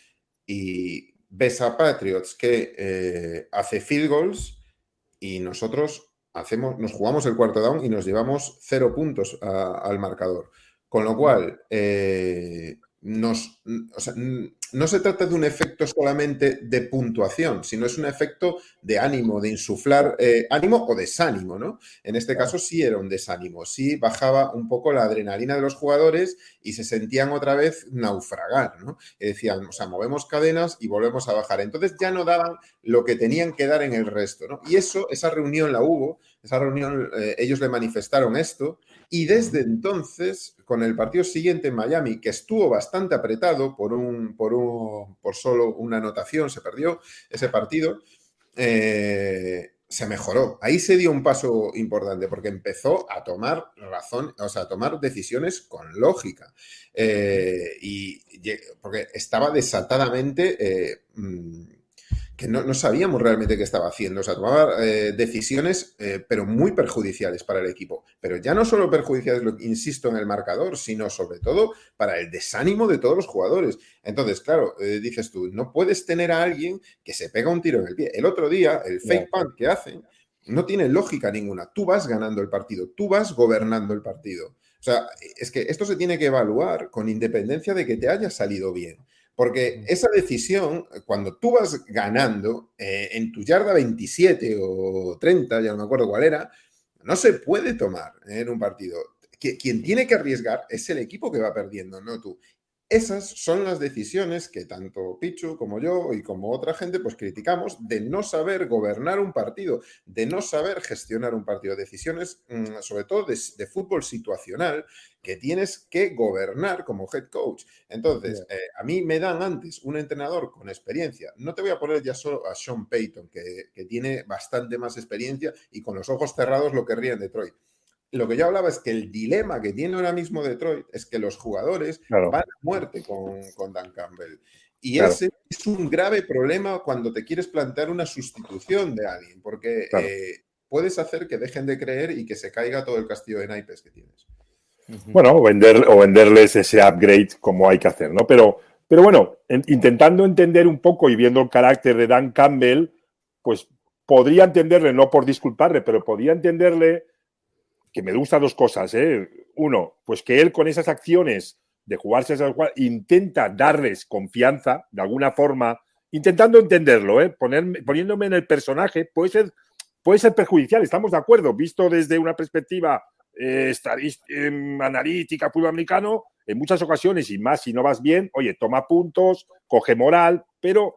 y ves a Patriots que hace field goals y nosotros nos jugamos el 4º down y nos llevamos 0 puntos al marcador. Con lo cual, no no se trata de un efecto solamente de puntuación, sino es un efecto de ánimo, de insuflar ánimo o desánimo, ¿no? En este caso sí era un desánimo, sí bajaba un poco la adrenalina de los jugadores y se sentían otra vez naufragar, ¿no? Y decían, o sea, movemos cadenas y volvemos a bajar. Entonces ya no daban lo que tenían que dar en el resto, ¿no? Y esa reunión la hubo, esa reunión ellos le manifestaron esto. Y desde entonces, con el partido siguiente en Miami, que estuvo bastante apretado por solo una anotación, se perdió ese partido, se mejoró. Ahí se dio un paso importante porque empezó a tomar a tomar decisiones con lógica. Porque estaba desatadamente... que no sabíamos realmente qué estaba haciendo. O sea, tomaba decisiones, pero muy perjudiciales para el equipo. Pero ya no solo perjudiciales, insisto, en el marcador, sino sobre todo para el desánimo de todos los jugadores. Entonces, claro, dices tú, no puedes tener a alguien que se pega un tiro en el pie. El otro día, el fake punt que hacen no tiene lógica ninguna. Tú vas ganando el partido, tú vas gobernando el partido. O sea, es que esto se tiene que evaluar con independencia de que te haya salido bien. Porque esa decisión, cuando tú vas ganando en tu yarda 27 o 30, ya no me acuerdo cuál era, no se puede tomar en un partido. Quien tiene que arriesgar es el equipo que va perdiendo, no tú. Esas son las decisiones que tanto Pichu como yo y como otra gente pues criticamos de no saber gobernar un partido, de no saber gestionar un partido. Decisiones sobre todo de fútbol situacional que tienes que gobernar como head coach. Entonces, a mí me dan antes un entrenador con experiencia. No te voy a poner ya solo a Sean Payton, que tiene bastante más experiencia y con los ojos cerrados lo querría en Detroit. Lo que yo hablaba es que el dilema que tiene ahora mismo Detroit es que los jugadores van a muerte con Dan Campbell. Y ese es un grave problema cuando te quieres plantear una sustitución de alguien, porque puedes hacer que dejen de creer y que se caiga todo el castillo de naipes que tienes. Bueno, o venderles ese upgrade como hay que hacer, ¿no? Pero bueno, intentando entender un poco y viendo el carácter de Dan Campbell, pues podría entenderle, no por disculparle, pero podría entenderle que me gustan dos cosas, ¿eh? Uno, pues que él con esas acciones de jugarse esas jugadas intenta darles confianza de alguna forma, intentando entenderlo, poniéndome en el personaje, puede ser perjudicial, estamos de acuerdo, visto desde una perspectiva analítica, fútbol americano, en muchas ocasiones, y más si no vas bien, oye, toma puntos, coge moral, pero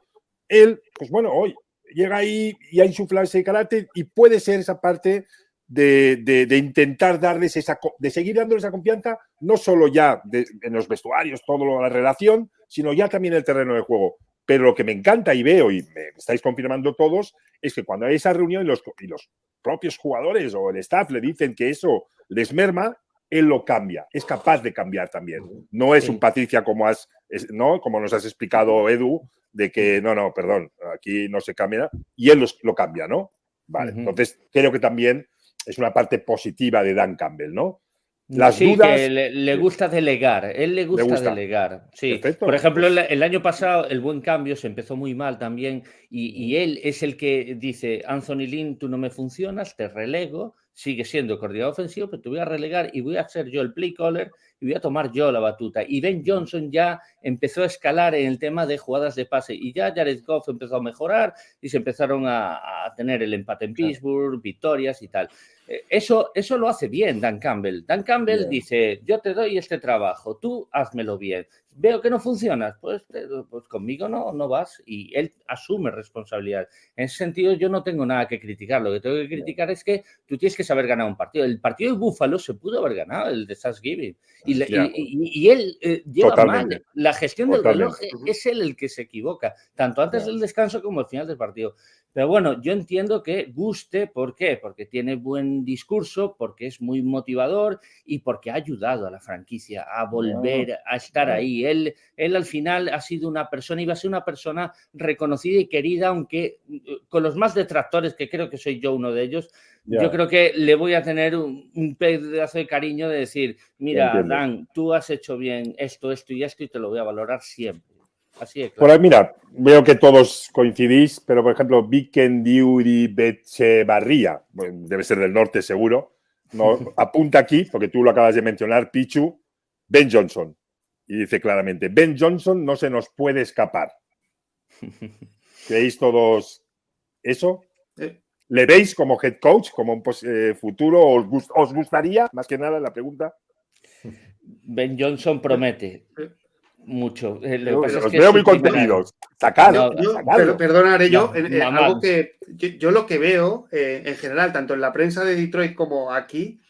él, pues bueno, hoy llega ahí y a insuflar ese carácter y puede ser esa parte de intentar darles de seguir dándoles esa confianza, no solo ya en los vestuarios, toda la relación, sino ya también en el terreno de juego. Pero lo que me encanta y veo, y me estáis confirmando todos, es que cuando hay esa reunión y los propios jugadores o el staff le dicen que eso les merma, él lo cambia, es capaz de cambiar también. No es un Patricia como nos has explicado, Edu, de que no, perdón, aquí no se cambia, y él lo cambia, ¿no? Vale, entonces creo que también es una parte positiva de Dan Campbell, ¿no? Las dudas... que le gusta delegar, él le gusta delegar. Sí. Perfecto. Por ejemplo, el año pasado el buen cambio se empezó muy mal también y él es el que dice, Anthony Lynn, tú no me funcionas, te relego, sigue siendo coordinador ofensivo, pero te voy a relegar y voy a ser yo el play caller y voy a tomar yo la batuta. Y Ben Johnson ya empezó a escalar en el tema de jugadas de pase y ya Jared Goff empezó a mejorar y se empezaron a tener el empate en Pittsburgh, victorias y tal. Eso lo hace bien Dan Campbell. Dan Campbell dice, yo te doy este trabajo, tú házmelo bien. Veo que no funciona, pues conmigo no vas, y él asume responsabilidad. En ese sentido yo no tengo nada que criticar, lo que tengo que criticar es que tú tienes que saber ganar un partido. El partido de Buffalo se pudo haber ganado, el de Thanksgiving, y él lleva mal la gestión del reloj, es él el que se equivoca, tanto antes del descanso como al final del partido. Pero bueno, yo entiendo que guste, ¿por qué? Porque tiene buen discurso, porque es muy motivador y porque ha ayudado a la franquicia a volver a estar ahí. Él al final ha sido una persona, iba a ser una persona reconocida y querida, aunque con los más detractores, que creo que soy yo uno de ellos, yo creo que le voy a tener un pedazo de cariño de decir, mira, Dan, tú has hecho bien esto y esto y te lo voy a valorar siempre. Así es, claro. Por ahí, mira, veo que todos coincidís, pero por ejemplo, Viken Diuri Bechevarría, bueno, debe ser del norte seguro, no, apunta aquí, porque tú lo acabas de mencionar, Pichu, Ben Johnson. y dice claramente, Ben Johnson no se nos puede escapar. ¿Creéis todos eso? ¿Le veis como head coach, como un futuro? ¿Os gustaría, más que nada, la pregunta? Ben Johnson promete mucho. Los veo muy contenidos. Pero perdonaré yo, algo que yo lo que veo en general, tanto en la prensa de Detroit como aquí,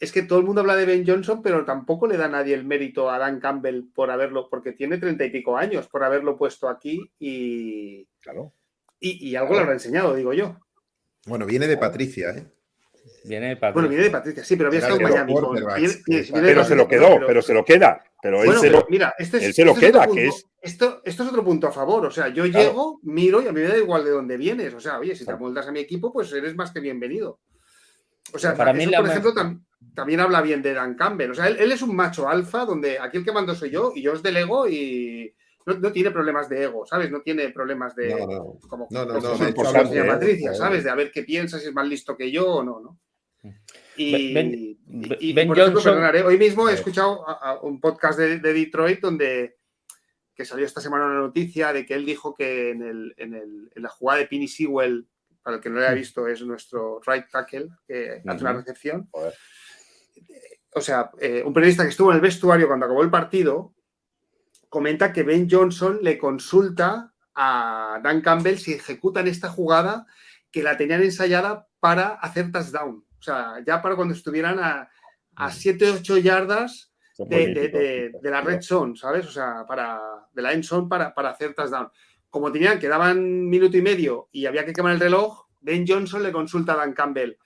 es que todo el mundo habla de Ben Johnson, pero tampoco le da nadie el mérito a Dan Campbell porque tiene 30 y pico años, por haberlo puesto aquí y algo le habrá enseñado, digo yo. Bueno, viene de Patricia, ¿eh? Viene de Patricia. Bueno, viene de Patricia, sí, pero había estado en Miami. Pero se lo queda. Pero él se lo queda. Esto es otro punto a favor. O sea, yo llego, miro y a mí me da igual de dónde vienes. O sea, oye, si te amoldas a mi equipo, pues eres más que bienvenido. O sea, para mí, por ejemplo, también habla bien de Dan Campbell. O sea, él es un macho alfa donde aquí el que mando soy yo y yo os delego y no tiene problemas de ego, ¿sabes? No tiene problemas de... Como Patricia, ¿sabes? De a ver qué piensa, si es más listo que yo o no. Y por ejemplo, perdonaré, hoy mismo he escuchado a un podcast de Detroit que salió esta semana una noticia de que él dijo que en la jugada de Penei Sewell, para el que no lo haya visto, es nuestro right tackle que hace una recepción. O sea, un periodista que estuvo en el vestuario cuando acabó el partido comenta que Ben Johnson le consulta a Dan Campbell si ejecutan esta jugada que la tenían ensayada para hacer touchdown. O sea, ya para cuando estuvieran a 7-8 yardas de la red zone, ¿sabes? O sea, de la end zone para hacer touchdown. Como quedaban minuto y medio y había que quemar el reloj, Ben Johnson le consulta a Dan Campbell.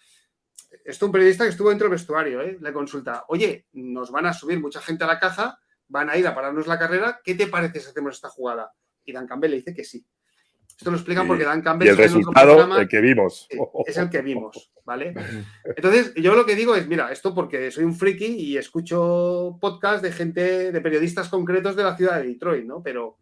Esto un periodista que estuvo dentro del vestuario, le consulta, oye, nos van a subir mucha gente a la caja, van a ir a pararnos la carrera, ¿qué te parece si hacemos esta jugada? Y Dan Campbell le dice que sí. Esto lo explican porque Dan Campbell... Y el resultado, el que vimos. Es el que vimos, ¿vale? Entonces, yo lo que digo es, mira, esto porque soy un friki y escucho podcast de gente, de periodistas concretos de la ciudad de Detroit, ¿no? Pero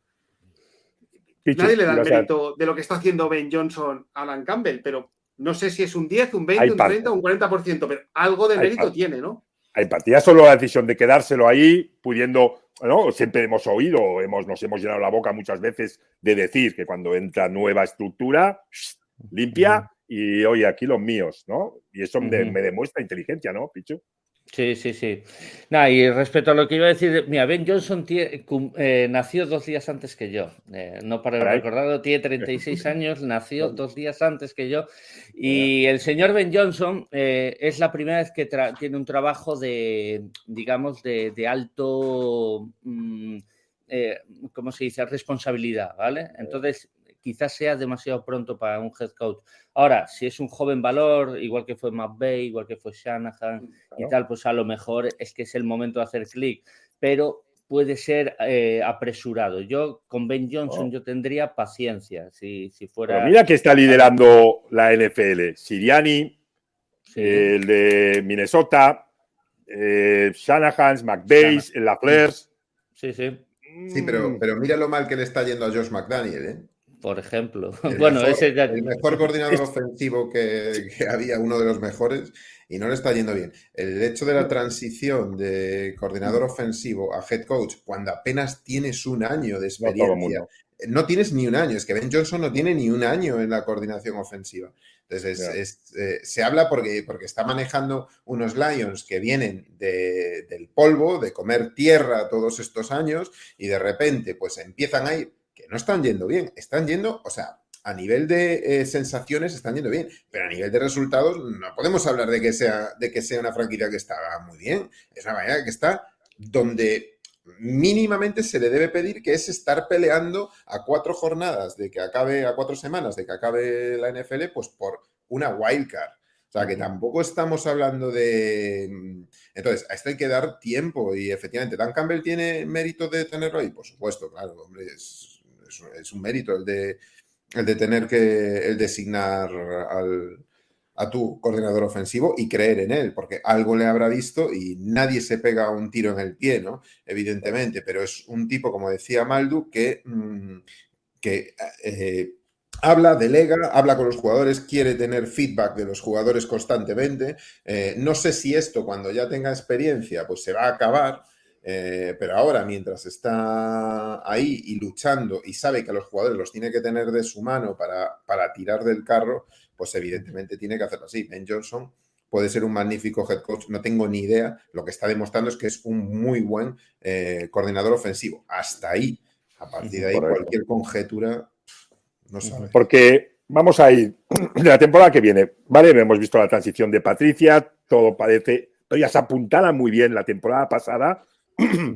nadie le da el mérito de lo que está haciendo Ben Johnson a Dan Campbell, pero no sé si es un 10, un 20, un 30, un 40%, pero algo de mérito tiene, ¿no? Hay partida solo la decisión de quedárselo ahí, pudiendo, ¿no? Siempre hemos oído, nos hemos llenado la boca muchas veces de decir que cuando entra nueva estructura, limpia y oye, aquí los míos, ¿no? Y eso me demuestra inteligencia, ¿no, Pichu? Sí. Nah, y respecto a lo que iba a decir, mira, Ben Johnson nació 2 días antes que yo. No para recordarlo, tiene 36 años, nació 2 días antes que yo. Y el señor Ben Johnson es la primera vez que tiene un trabajo de alto, ¿cómo se dice? Responsabilidad, ¿vale? Entonces, quizás sea demasiado pronto para un head coach. Ahora, si es un joven valor, igual que fue McVay, igual que fue Shanahan y tal, pues a lo mejor es que es el momento de hacer clic, pero puede ser apresurado. Yo con Ben Johnson yo tendría paciencia si fuera... Pero mira que está liderando la NFL. Sirianni, el de Minnesota, Shanahan, McVay, LaFleur. Sí. Sí, pero mira lo mal que le está yendo a Josh McDaniel, ¿eh? Por ejemplo. El mejor coordinador ofensivo que había, uno de los mejores, y no le está yendo bien. El hecho de la transición de coordinador ofensivo a head coach, cuando apenas tienes un año de experiencia, no tienes ni un año, es que Ben Johnson no tiene ni un año en la coordinación ofensiva. Entonces, se habla porque está manejando unos Lions que vienen del polvo, de comer tierra todos estos años, y de repente pues empiezan a ir, que no están yendo bien, están yendo, o sea, a nivel de sensaciones están yendo bien, pero a nivel de resultados no podemos hablar de que sea una franquicia que está muy bien. Es una manera que está donde mínimamente se le debe pedir, que es estar peleando a 4 jornadas de que acabe, a 4 semanas de que acabe la NFL, pues por una wildcard. O sea, que tampoco estamos hablando de... Entonces, a esto hay que dar tiempo y efectivamente, ¿Dan Campbell tiene mérito de tenerlo ahí? Por supuesto, claro, hombre, es un mérito el de tener que designar a tu coordinador ofensivo y creer en él, porque algo le habrá visto y nadie se pega un tiro en el pie, ¿no? Evidentemente, pero es un tipo, como decía Maldu, que habla, delega, habla con los jugadores, quiere tener feedback de los jugadores constantemente. No sé si esto, cuando ya tenga experiencia, pues se va a acabar. Pero ahora, mientras está ahí y luchando y sabe que a los jugadores los tiene que tener de su mano para tirar del carro, pues evidentemente tiene que hacerlo así. Ben Johnson puede ser un magnífico head coach, no tengo ni idea. Lo que está demostrando es que es un muy buen coordinador ofensivo. Hasta ahí. A partir de ahí, correcto, cualquier conjetura no sabe. Porque vamos a ir de la temporada que viene, ¿vale? Hemos visto la transición de Patricia, todo parece, pero ya se apuntala muy bien la temporada pasada,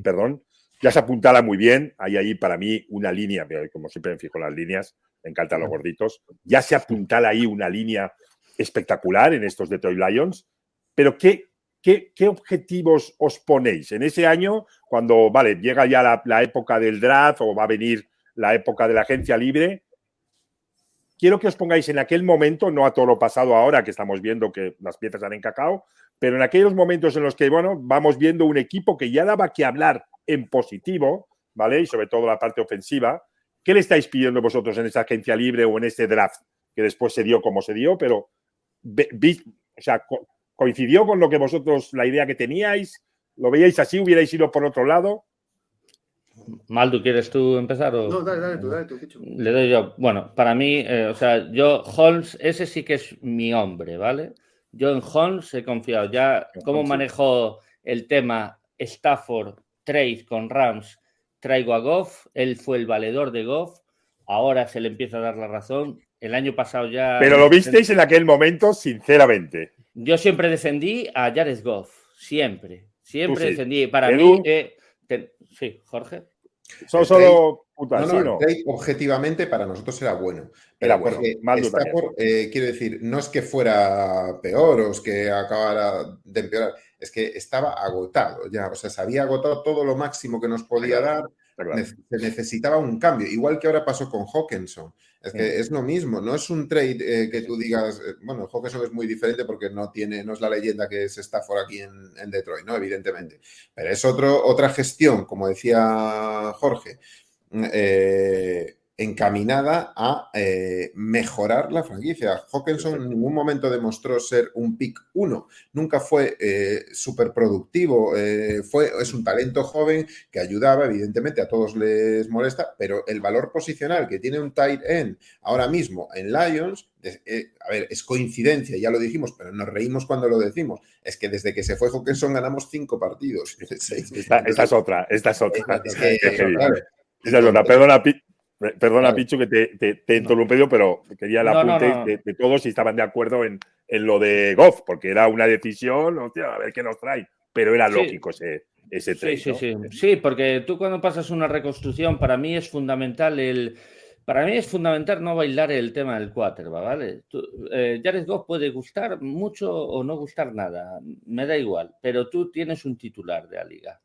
perdón, ya se apuntala muy bien, hay ahí para mí una línea, como siempre me fijo en las líneas, me encantan los gorditos, ya se apuntala ahí una línea espectacular en estos Detroit Lions, pero ¿qué objetivos os ponéis en ese año cuando, vale, llega ya la época del draft o va a venir la época de la agencia libre? Quiero que os pongáis en aquel momento, no a todo lo pasado ahora que estamos viendo que las piezas han encajado, pero en aquellos momentos en los que, bueno, vamos viendo un equipo que ya daba que hablar en positivo, ¿vale? Y sobre todo la parte ofensiva. ¿Qué le estáis pidiendo vosotros en esa agencia libre o en ese draft que después se dio como se dio? Pero, o sea, ¿coincidió con lo que vosotros, la idea que teníais? ¿Lo veíais así? ¿Hubierais ido por otro lado? Maldu, ¿quieres tú empezar? O... No, dale tú, Pichu. Le doy yo. Bueno, para mí, o sea, yo, Holmes, ese sí que es mi hombre, ¿vale? Yo en Holmes he confiado. Ya cómo manejó el tema Stafford, trade con Rams, traigo a Goff, él fue el valedor de Goff, ahora se le empieza a dar la razón. El año pasado ya... Pero lo visteis en aquel momento, sinceramente. Yo siempre defendí a Jared Goff, siempre Sí. defendí. Para Edu, mí... sí, Jorge. Son solo putas, No, ¿sí, no? el trade objetivamente para nosotros era bueno. Pero Era bueno. porque Stafford, quiero decir, no es que fuera peor o es que acabara de empeorar, es que estaba agotado ya. O sea, se había agotado todo lo máximo que nos podía dar. Se necesitaba un cambio, igual que ahora pasó con Hawkinson. Es que es lo mismo, no es un trade que tú digas, bueno, Hawkinson es muy diferente porque no es la leyenda que es Stafford aquí en Detroit, ¿no? Evidentemente. Pero es otra gestión, como decía Jorge, encaminada a mejorar la franquicia. Hawkinson en ningún momento demostró ser un pick 1, nunca fue súper productivo, es un talento joven que ayudaba, evidentemente a todos les molesta, pero el valor posicional que tiene un tight end ahora mismo en Lions, a ver, es coincidencia, ya lo dijimos, pero nos reímos cuando lo decimos, es que desde que se fue Hawkinson ganamos 5 partidos. Esta es otra. Perdona, Pichu, que te he interrumpido, pero quería el apunte de todos si estaban de acuerdo en lo de Goff, porque era una decisión, hostia, a ver qué nos trae. Pero era lógico ese trade. Sí, porque tú cuando pasas una reconstrucción, para mí es fundamental no bailar el tema del quarterback, ¿vale? Jared Goff puede gustar mucho o no gustar nada, me da igual, pero tú tienes un titular de la liga.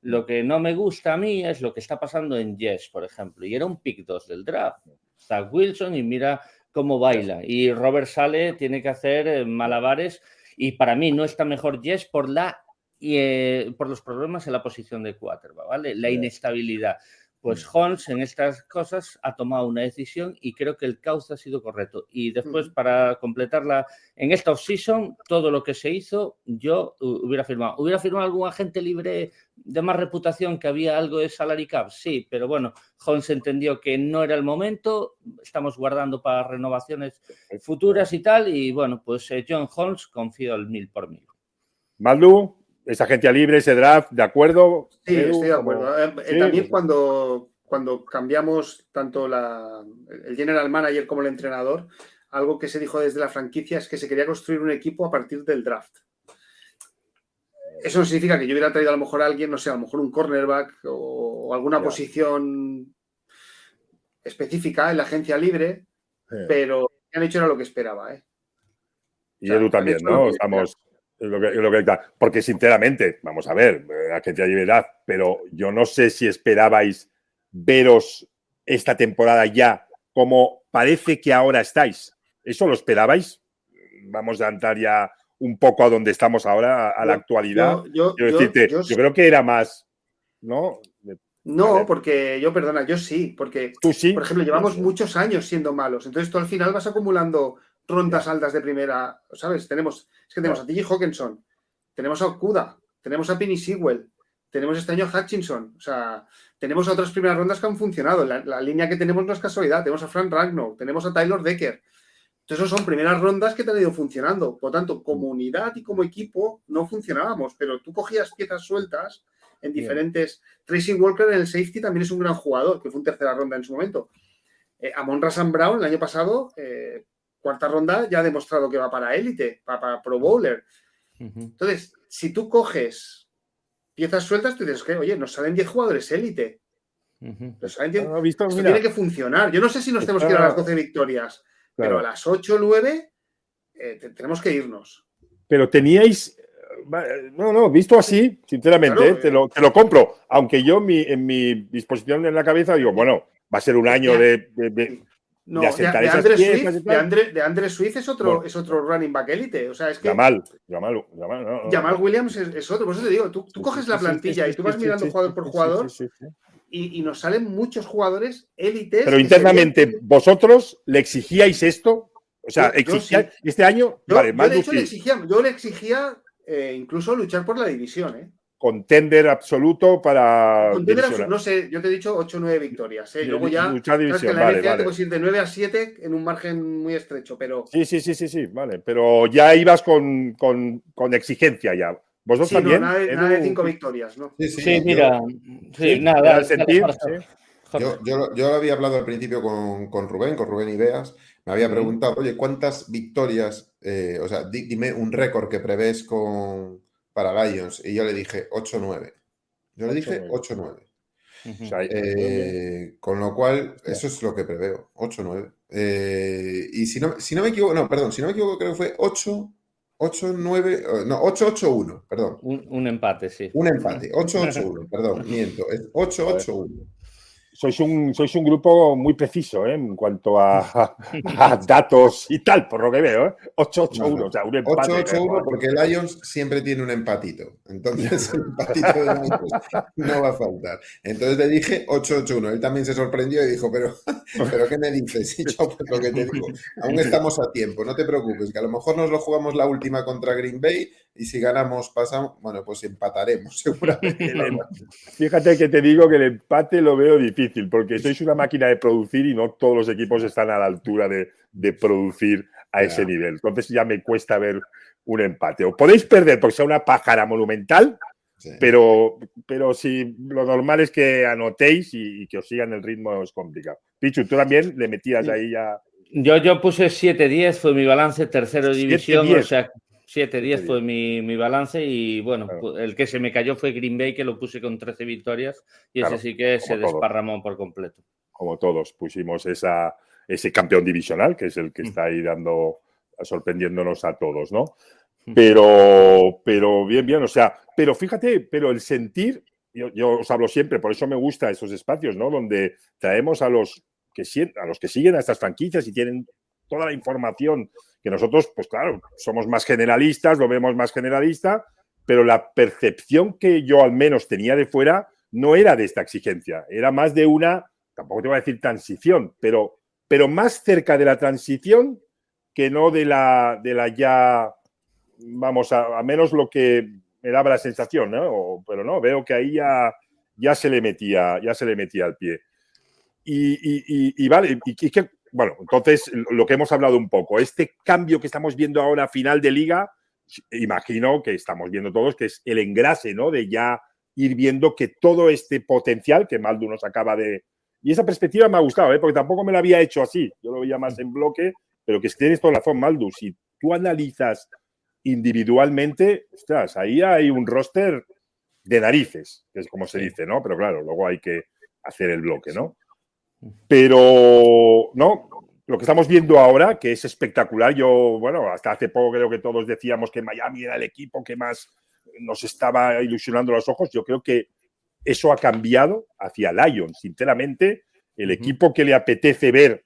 Lo que no me gusta a mí es lo que está pasando en Jets, por ejemplo, y era un pick 2 del draft. Zach Wilson y mira cómo baila. Y Robert Saleh tiene que hacer malabares y para mí no está mejor Jets por los problemas en la posición de quarterback, ¿vale? La inestabilidad. Pues Holmes en estas cosas ha tomado una decisión y creo que el cauce ha sido correcto. Y después, para completarla, en esta offseason, todo lo que se hizo, yo hubiera firmado. ¿Hubiera firmado algún agente libre de más reputación que había algo de salary cap? Sí, pero bueno, Holmes entendió que no era el momento, estamos guardando para renovaciones futuras y tal, y bueno, pues John Holmes confío al 1000 por 1000. Maldu, esa agencia libre, ese draft, ¿de acuerdo? Sí, estoy de acuerdo. También cuando cambiamos tanto el general manager como el entrenador, algo que se dijo desde la franquicia es que se quería construir un equipo a partir del draft. Eso no significa que yo hubiera traído a lo mejor a alguien, no sé, a lo mejor un cornerback o alguna posición específica en la agencia libre, pero lo que han hecho era lo que esperaba. Y Edu también, ¿no? Estamos... Porque sinceramente, vamos a ver, agencia de libertad, pero yo no sé si esperabais veros esta temporada ya como parece que ahora estáis. ¿Eso lo esperabais? Vamos a entrar ya un poco a donde estamos ahora, a la actualidad. Yo creo que era más, ¿no? No, porque yo sí, porque ¿Tú sí? Por ejemplo, llevamos muchos años siendo malos, entonces tú al final vas acumulando rondas altas de primera, ¿sabes? Tenemos a TJ Hawkinson, tenemos a Okuda, tenemos a Penny Sewell, tenemos este año a Hutchinson, o sea, tenemos otras primeras rondas que han funcionado. La línea que tenemos no es casualidad. Tenemos a Frank Ragnow, tenemos a Tyler Decker. Entonces, son primeras rondas que te han ido funcionando. Por tanto, como unidad y como equipo no funcionábamos, pero tú cogías piezas sueltas en diferentes... Tracy Walker en el safety también es un gran jugador, que fue en tercera ronda en su momento. Amon-Ra St. Brown el año pasado, cuarta ronda, ya ha demostrado que va para élite, para Pro Bowler. Entonces, si tú coges piezas sueltas, tú dices que, oye, nos salen 10 jugadores élite. Nos salen 10... Esto tiene que funcionar. Yo no sé si nos tenemos que ir a las 12 victorias, pero a las 8 o 9 tenemos que irnos. Pero teníais... No, visto así, sinceramente, claro, te lo compro. Aunque yo en mi disposición en la cabeza digo, bueno, va a ser un año de asentar esas piezas. De Andre Swift es otro running back élite. O sea, es que Jamal Williams es otro. Por eso te digo, tú coges la plantilla y tú vas mirando jugador por jugador y nos salen muchos jugadores élites. Pero internamente, ¿vosotros le exigíais esto? O sea, este año... Yo le exigía incluso luchar por la división, Contender absoluto para... No sé, yo te he dicho 8 o 9 victorias. Luego ya, luchar división, sabes que en la te puedes ir de 9 a 7 en un margen muy estrecho, pero... Sí, vale. Pero ya ibas con exigencia ya. ¿Vosotros también? Nada de 5 victorias, ¿no? Sí, mira. Nada. El sentir, Yo lo había hablado al principio con Rubén Ibeas. Me había preguntado, oye, ¿cuántas victorias, o sea, dime un récord que prevés para Lions? Y yo le dije 8-9. Yo le dije 8-9. Con lo cual, eso es lo que preveo, 8-9. Y si no me equivoco, creo que fue 8-8-1, perdón. Un empate, sí. Un empate, 8-8-1, perdón, miento, es 8-8-1. Sois un grupo muy preciso en cuanto a datos y tal, por lo que veo. 8-8-1, o sea, un empate. 8-8-1 porque Lions siempre tiene un empatito. Entonces, el empatito de Lions no va a faltar. Entonces le dije 8-8-1. Él también se sorprendió y dijo, pero ¿qué me dices? Y yo, pues lo que te digo, aún estamos a tiempo, no te preocupes, que a lo mejor nos lo jugamos la última contra Green Bay y si ganamos, pasamos, bueno, pues empataremos, seguramente. Fíjate que te digo que el empate lo veo difícil, porque sois una máquina de producir y no todos los equipos están a la altura de producir a ese nivel. Entonces ya me cuesta ver un empate. O podéis perder porque sea una pájara monumental, pero si lo normal es que anotéis y que os sigan el ritmo es complicado. Pichu, tú también le metías ahí ya... Yo puse 7-10, fue mi balance, tercero división, 7-10. O sea... 7-10 fue mi balance y bueno, claro. El que se me cayó fue Green Bay, que lo puse con 13 victorias y ese sí que se desparramó por completo. Como todos, pusimos ese campeón divisional, que es el que está ahí sorprendiéndonos a todos, ¿no? Pero bien, o sea, pero fíjate, pero el sentir, yo os hablo siempre, por eso me gustan esos espacios, ¿no? Donde traemos a los que siguen a estas franquicias y tienen toda la información que nosotros, pues claro, somos más generalistas, lo vemos más generalista, pero la percepción que yo al menos tenía de fuera no era de esta exigencia, era más de una, tampoco te voy a decir transición, pero más cerca de la transición que no de la ya, vamos, a menos lo que me daba la sensación, ¿no? Pero no, veo que ahí ya se le metía al pie. Y vale, y que... Bueno, entonces, lo que hemos hablado un poco, este cambio que estamos viendo ahora a final de liga, imagino que estamos viendo todos, que es el engrase, ¿no? De ya ir viendo que todo este potencial que Maldu nos acaba de... Y esa perspectiva me ha gustado, porque tampoco me la había hecho así. Yo lo veía más en bloque, pero que tienes toda la razón, Maldu. Si tú analizas individualmente, ostras, ahí hay un roster de narices, que es como se dice, ¿no? Pero claro, luego hay que hacer el bloque, ¿no? Pero, no, lo que estamos viendo ahora, que es espectacular, hasta hace poco creo que todos decíamos que Miami era el equipo que más nos estaba ilusionando los ojos. Yo creo que eso ha cambiado hacia Lions, sinceramente. El equipo que le apetece ver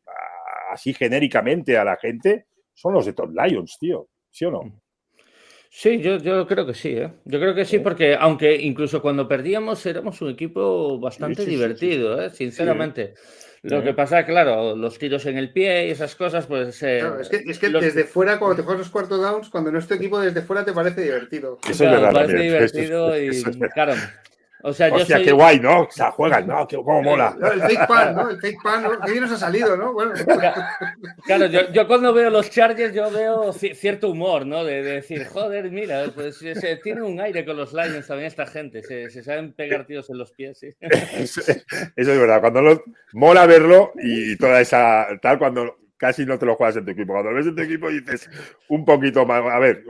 así genéricamente a la gente son los de Top Lions, tío, ¿sí o no? Sí, yo creo que sí, ¿eh? Yo creo que sí, porque aunque incluso cuando perdíamos éramos un equipo bastante divertido, ¿eh? Sinceramente. Lo que pasa, claro, los tiros en el pie y esas cosas, pues... Claro, es que desde fuera, cuando te juegas los cuartos downs, cuando no es tu equipo, desde fuera te parece divertido. Eso es verdad. Parece divertido y, claro, O sea, hostia, qué guay, ¿no? O sea, juegan, ¿no? Cómo mola. El fake pan, ¿no? El fake pan, ¿no? ¿Qué bien nos ha salido, no? Bueno. Claro, yo cuando veo los Chargers, yo veo cierto humor, ¿no? De decir, joder, mira, pues se tiene un aire con los Lions también esta gente. Se saben pegar tiros en los pies, sí. Eso es verdad. Cuando mola verlo y toda esa tal, cuando casi no te lo juegas en tu equipo. Cuando lo ves en tu equipo dices un poquito más. A ver,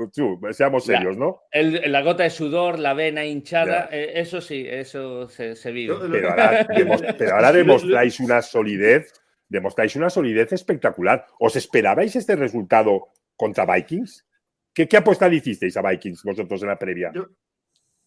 seamos serios, ¿no? La gota de sudor, la vena hinchada, eso sí, eso se vive. Pero ahora demostráis una solidez espectacular. ¿Os esperabais este resultado contra Vikings? ¿Qué apuesta le hicisteis a Vikings vosotros en la previa?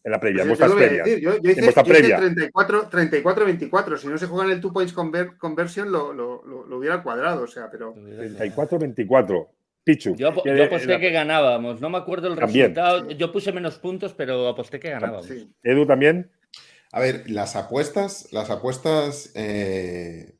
En vuestras previas. Yo hice 34-24. Si no se juega en el 2 points conversion, lo hubiera cuadrado. O sea, pero. 34-24. Pichu. Yo aposté que ganábamos. No me acuerdo el resultado. Yo puse menos puntos, pero aposté que ganábamos. Sí. ¿Edu también? A ver, las apuestas que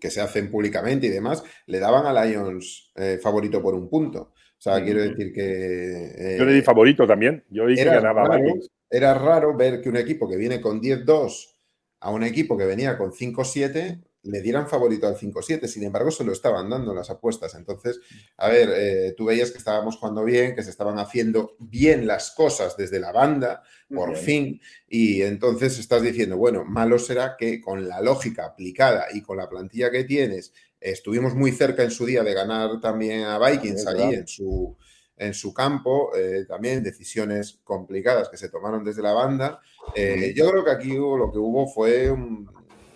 se hacen públicamente y demás, le daban a Lions favorito por un punto. O sea, quiero decir que... yo le di favorito también. Yo dije que ganaba Vikings. Era raro ver que un equipo que viene con 10-2 a un equipo que venía con 5-7 le dieran favorito al 5-7. Sin embargo, se lo estaban dando las apuestas. Entonces, a ver, tú veías que estábamos jugando bien, que se estaban haciendo bien las cosas desde la banda, por fin. Y entonces estás diciendo, bueno, malo será que con la lógica aplicada y con la plantilla que tienes, estuvimos muy cerca en su día de ganar también a Vikings allí en su campo, también decisiones complicadas que se tomaron desde la banda. Yo creo que aquí lo que hubo fue,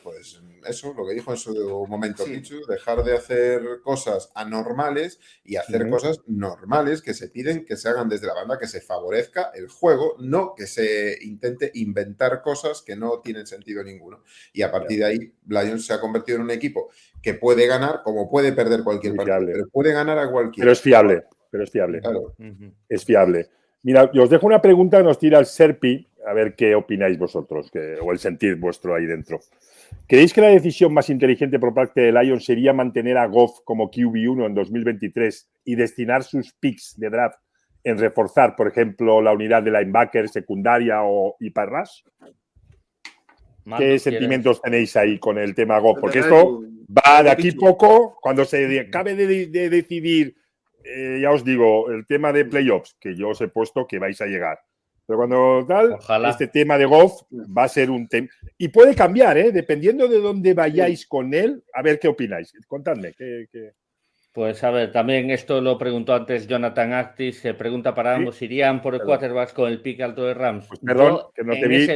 pues eso, lo que dijo en su momento Pichu, dejar de hacer cosas anormales y hacer cosas normales que se piden que se hagan desde la banda, que se favorezca el juego, no que se intente inventar cosas que no tienen sentido ninguno. Y a partir de ahí, Lions se ha convertido en un equipo que puede ganar como puede perder cualquier partido, pero puede ganar a cualquiera. Pero es fiable. Claro. Es fiable. Mira, yo os dejo una pregunta que nos tira el Serpi, a ver qué opináis vosotros, o el sentir vuestro ahí dentro. ¿Creéis que la decisión más inteligente por parte de Lions sería mantener a Goff como QB1 en 2023 y destinar sus picks de draft en reforzar, por ejemplo, la unidad de linebacker, secundaria y pass rush? ¿Qué sentimientos tenéis ahí con el tema Goff? Porque esto va de aquí poco, cuando se acabe de decidir, ya os digo, el tema de playoffs, que yo os he puesto que vais a llegar. Pero cuando Ojalá. este tema de Goff va a ser un tema. Y puede cambiar, dependiendo de dónde vayáis con él. A ver qué opináis. Contadme. Pues a ver, también esto lo preguntó antes Jonathan Actis. Se pregunta para ambos: ¿irían por el quarterbacks con el pick alto de Rams? Pues perdón, que no te vi.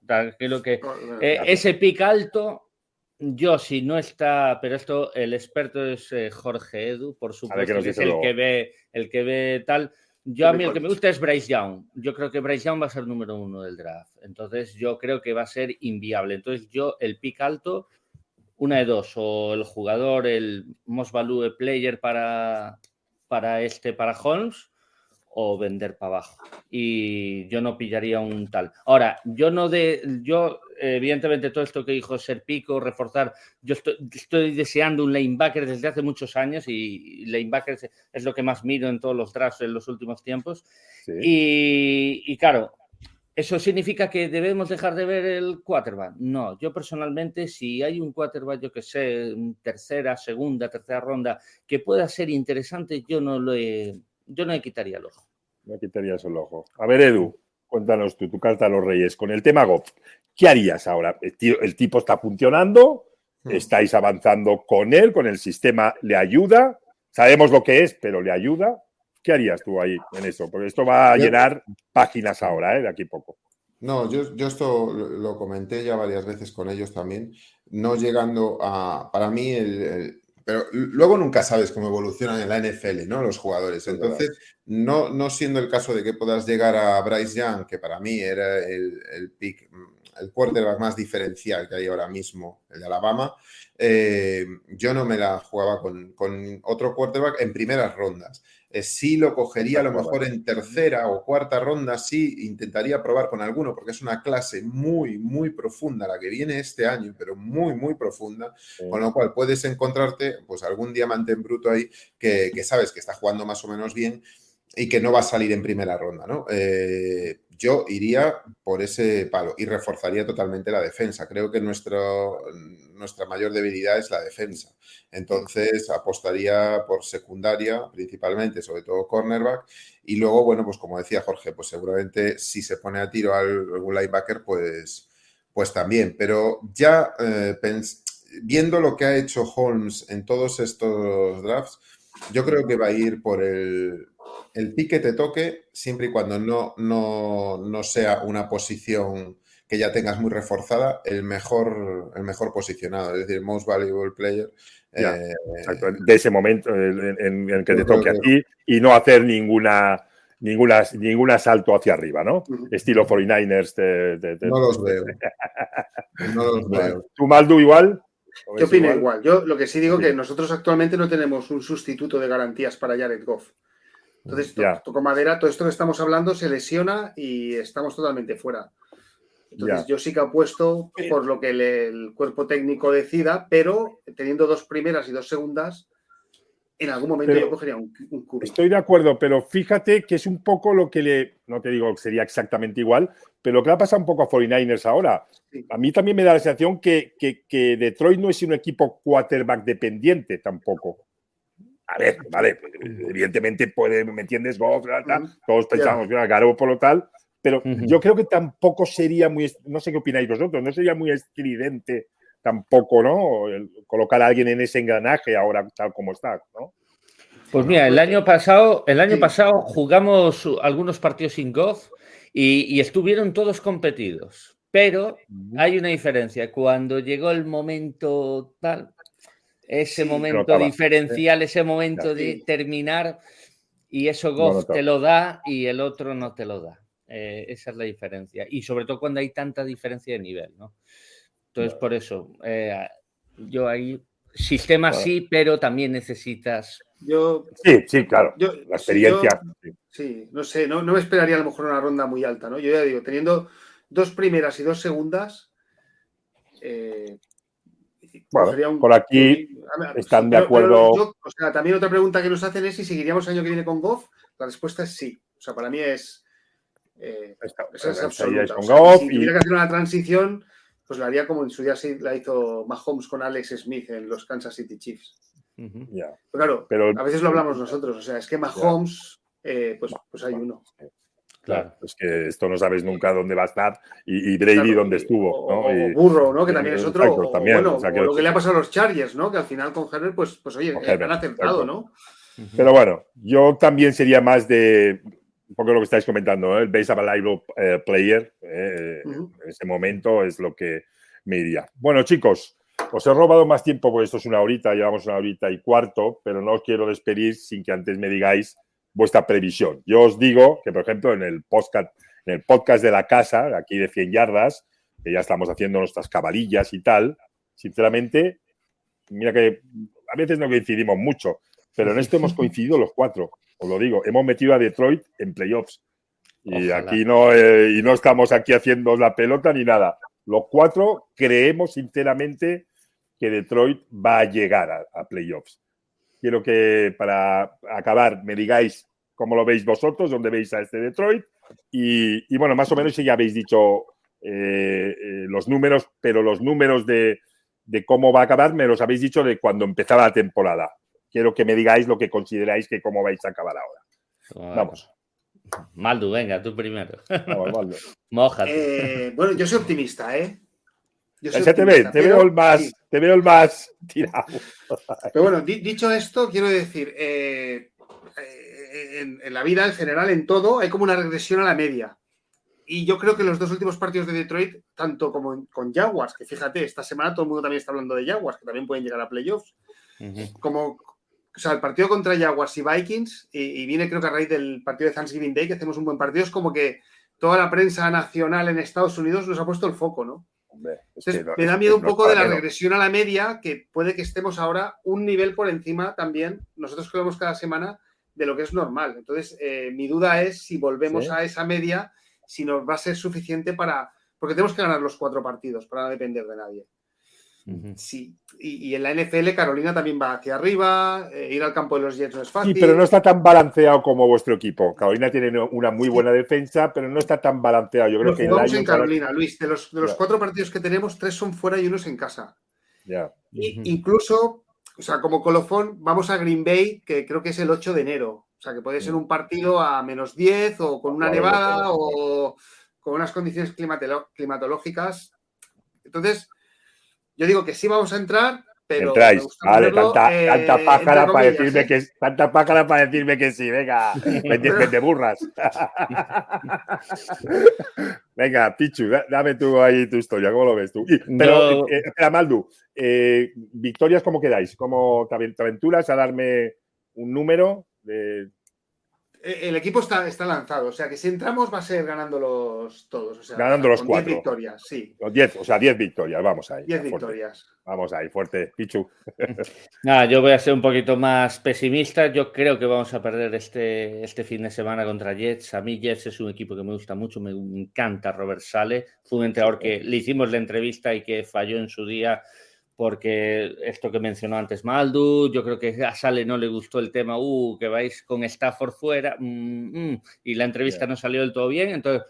Tranquilo que ese pick alto, yo si no está, pero esto, el experto es Jorge Edu, por supuesto, que es el que ve tal. A mí el que me gusta es Bryce Young. Yo creo que Bryce Young va a ser el número 1 del draft. Entonces yo creo que va a ser inviable. Entonces yo el pick alto, una de dos, o el jugador, el most value player para Holmes, o vender para abajo. Y yo no pillaría un tal. Ahora, evidentemente todo esto que dijo Serpico, reforzar, yo estoy deseando un linebacker desde hace muchos años y linebacker es lo que más miro en todos los drafts en los últimos tiempos. Sí. Y claro, ¿eso significa que debemos dejar de ver el quarterback? No, yo personalmente, si hay un quarterback, yo que sé, tercera ronda, que pueda ser interesante, yo no le quitaría el ojo. No quitarías el ojo. A ver, Edu, cuéntanos tu carta a los Reyes. Con el tema Goff, ¿qué harías ahora? El tipo está funcionando, estáis avanzando con él, con el sistema le ayuda, sabemos lo que es, pero le ayuda. ¿Qué harías tú ahí en eso? Porque esto va a llenar páginas ahora, de aquí a poco. No, yo esto lo comenté ya varias veces con ellos también, no llegando a, para mí, pero luego nunca sabes cómo evolucionan en la NFL, ¿no? Los jugadores. Entonces, no siendo el caso de que puedas llegar a Bryce Young, que para mí era el pick, el quarterback más diferencial que hay ahora mismo, el de Alabama, yo no me la jugaba con otro quarterback en primeras rondas. Sí lo cogería a lo mejor en tercera o cuarta ronda, sí intentaría probar con alguno, porque es una clase muy, muy profunda la que viene este año, pero muy, muy profunda, con lo cual puedes encontrarte pues algún diamante en bruto ahí que sabes que está jugando más o menos bien y que no va a salir en primera ronda, ¿no? Yo iría por ese palo y reforzaría totalmente la defensa. Creo que nuestra mayor debilidad es la defensa. Entonces, apostaría por secundaria, principalmente, sobre todo cornerback. Y luego, bueno, pues como decía Jorge, pues seguramente si se pone a tiro algún linebacker, pues también. Pero ya viendo lo que ha hecho Holmes en todos estos drafts, yo creo que va a ir por el pick que te toque, siempre y cuando no sea una posición que ya tengas muy reforzada, el mejor posicionado, es decir, most valuable player. Exacto, de ese momento en el que te toque a ti y no hacer ningún asalto hacia arriba, ¿no? Estilo 49ers. No los veo. No los veo. ¿Tú, Maldu, igual? Yo opino igual. Yo lo que sí digo que nosotros actualmente no tenemos un sustituto de garantías para Jared Goff. Entonces, toco madera, todo esto que estamos hablando se lesiona y estamos totalmente fuera. Entonces, yo sí que apuesto por lo que el cuerpo técnico decida, pero teniendo 2 primeras y 2 segundas, en algún momento yo cogería un QB. Estoy de acuerdo, pero fíjate que es un poco lo que no te digo que sería exactamente igual, pero lo que le ha pasado un poco a 49ers ahora. Sí. A mí también me da la sensación que Detroit no es un equipo quarterback dependiente tampoco. A ver, vale, evidentemente ¿me entiendes? Goff, todos pensamos que era Garoppolo tal, pero yo creo que tampoco sería muy, no sé qué opináis vosotros, no sería muy estridente tampoco, ¿no? Colocar a alguien en ese engranaje ahora tal como está, ¿no? Pues mira, el año pasado jugamos algunos partidos sin Goff y estuvieron todos competidos, pero hay una diferencia. Cuando llegó el momento tal, ese momento diferencial, ese momento de terminar, y eso Goff te lo da y el otro no te lo da. Esa es la diferencia. Y sobre todo cuando hay tanta diferencia de nivel, ¿no? Entonces, por eso, yo ahí, sistema sí, pero también necesitas... Sí, claro, la experiencia. No sé, no me esperaría a lo mejor una ronda muy alta, ¿no? Yo ya digo, teniendo 2 primeras y 2 segundas... Bueno, por aquí están de acuerdo. O sea, también otra pregunta que nos hacen es si seguiríamos el año que viene con Goff. La respuesta es sí. O sea, para mí es absoluta. Con Goff si tuviera que hacer una transición, pues la haría como en su día la hizo Mahomes con Alex Smith en los Kansas City Chiefs. Pero claro, a veces lo hablamos nosotros. O sea, es que Mahomes, pues hay uno. Claro, es que esto no sabes nunca dónde va a estar y Brady dónde estuvo, ¿no? O Burrow, ¿no? Que también es otro. Exacto, también, o lo que le ha pasado a los Chargers, ¿no? Que al final con Herbert, pues oye, han acertado, ¿no? Pero bueno, yo también sería más de un poco lo que estáis comentando, ¿no? El base available player. En ese momento es lo que me iría. Bueno, chicos, os he robado más tiempo porque esto es 1 horita, llevamos 1 horita y cuarto, pero no os quiero despedir sin que antes me digáis vuestra previsión. Yo os digo que, por ejemplo, en el podcast de la casa, aquí de 100 yardas, que ya estamos haciendo nuestras cabalillas y tal, sinceramente, mira que a veces no coincidimos mucho, pero en esto hemos coincidido los 4, os lo digo. Hemos metido a Detroit en playoffs. Y aquí no estamos aquí haciendo la pelota ni nada. Los 4 creemos sinceramente que Detroit va a llegar a playoffs. Quiero que para acabar me digáis cómo lo veis vosotros, dónde veis a este Detroit y bueno, más o menos ya habéis dicho los números, pero los números de cómo va a acabar me los habéis dicho de cuando empezaba la temporada. Quiero que me digáis lo que consideráis que cómo vais a acabar ahora. Vamos. Maldu, venga, tú primero. Vamos, Maldu. Mójate. Bueno, yo soy optimista, ¿eh? Te veo el más tirado. Pero bueno, dicho esto, quiero decir, en la vida en general, en todo, hay como una regresión a la media. Y yo creo que los 2 últimos partidos de Detroit, tanto como con Jaguars, que fíjate, esta semana todo el mundo también está hablando de Jaguars, que también pueden llegar a playoffs, o sea, el partido contra Jaguars y Vikings, y viene creo que a raíz del partido de Thanksgiving Day, que hacemos un buen partido, es como que toda la prensa nacional en Estados Unidos nos ha puesto el foco, ¿no? Entonces, me da miedo un poco de la regresión a la media, que puede que estemos ahora un nivel por encima también, nosotros que lo vemos cada semana, de lo que es normal. Entonces, mi duda es si volvemos a esa media, si nos va a ser suficiente porque tenemos que ganar los 4 partidos para no depender de nadie. Sí, y en la NFL Carolina también va hacia arriba, ir al campo de los Jets no es fácil. Sí, pero no está tan balanceado como vuestro equipo. Carolina tiene una muy buena defensa, pero no está tan balanceado. Yo creo que jugamos en Carolina, Luis. De los 4 partidos que tenemos, 3 son fuera y 1 es en casa. Incluso, o sea, como colofón, vamos a Green Bay, que creo que es el 8 de enero. O sea, que puede ser un partido a -10 o con una nevada o con unas condiciones climatológicas. Entonces, yo digo que sí vamos a entrar, pero entráis. Vale, tanta pájara para decirme que tanta pájara para decirme que sí. Venga, vete burras. Venga, Pichu, dame tú ahí tu historia. ¿Cómo lo ves tú? Pero, espera, Maldu, ¿victorias cómo quedáis? ¿Cómo te aventuras a darme un número de...? El equipo está lanzado, o sea que si entramos va a ser ganándolos todos. O sea, ganando los 4. 10 victorias, sí. Los 10, o sea, 10 victorias, vamos ahí. 10 victorias. Vamos ahí, fuerte, Pichu. Nada, yo voy a ser un poquito más pesimista. Yo creo que vamos a perder este fin de semana contra Jets. A mí Jets es un equipo que me gusta mucho, me encanta Robert Saleh. Fue un entrenador que le hicimos la entrevista y que falló en su día. Porque esto que mencionó antes Maldu, yo creo que a Saleh no le gustó el tema, que vais con Stafford fuera, y la entrevista no salió del todo bien. Entonces,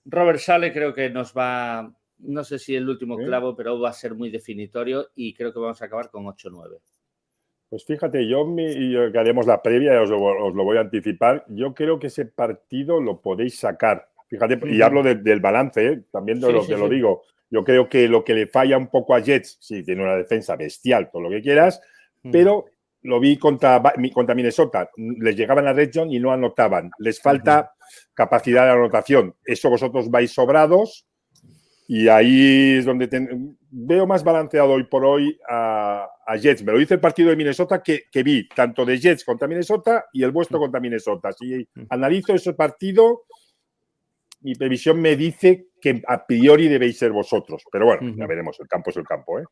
Robert Saleh creo que nos va, no sé si el último clavo, pero va a ser muy definitorio y creo que vamos a acabar con 8-9. Pues fíjate, yo que haremos la previa, os lo voy a anticipar. Yo creo que ese partido lo podéis sacar. Fíjate, y hablo del balance, también lo digo. Yo creo que lo que le falla un poco a Jets, sí, tiene una defensa bestial, todo lo que quieras, pero lo vi contra Minnesota. Les llegaban a red zone y no anotaban. Les falta capacidad de anotación. Eso vosotros vais sobrados y ahí es donde veo más balanceado hoy por hoy a Jets. Me lo dice el partido de Minnesota que vi, tanto de Jets contra Minnesota y el vuestro contra Minnesota. Si analizo ese partido, mi previsión me dice que a priori debéis ser vosotros. Pero bueno, ya veremos. El campo es el campo, ¿eh?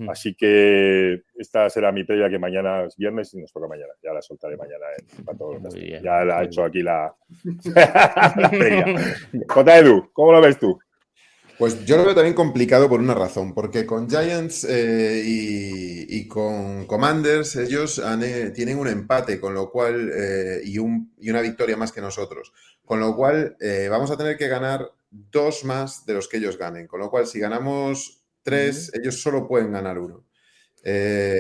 Así que esta será mi previa, que mañana es viernes y nos toca mañana. Ya la soltaré mañana para todos los días. Ya la he hecho aquí la previa. J. Edu, ¿cómo lo ves tú? Pues yo lo veo también complicado por una razón, porque con Giants y con Commanders ellos tienen un empate, con lo cual y una victoria más que nosotros, con lo cual vamos a tener que ganar 2 más de los que ellos ganen, con lo cual si ganamos 3, ellos solo pueden ganar 1.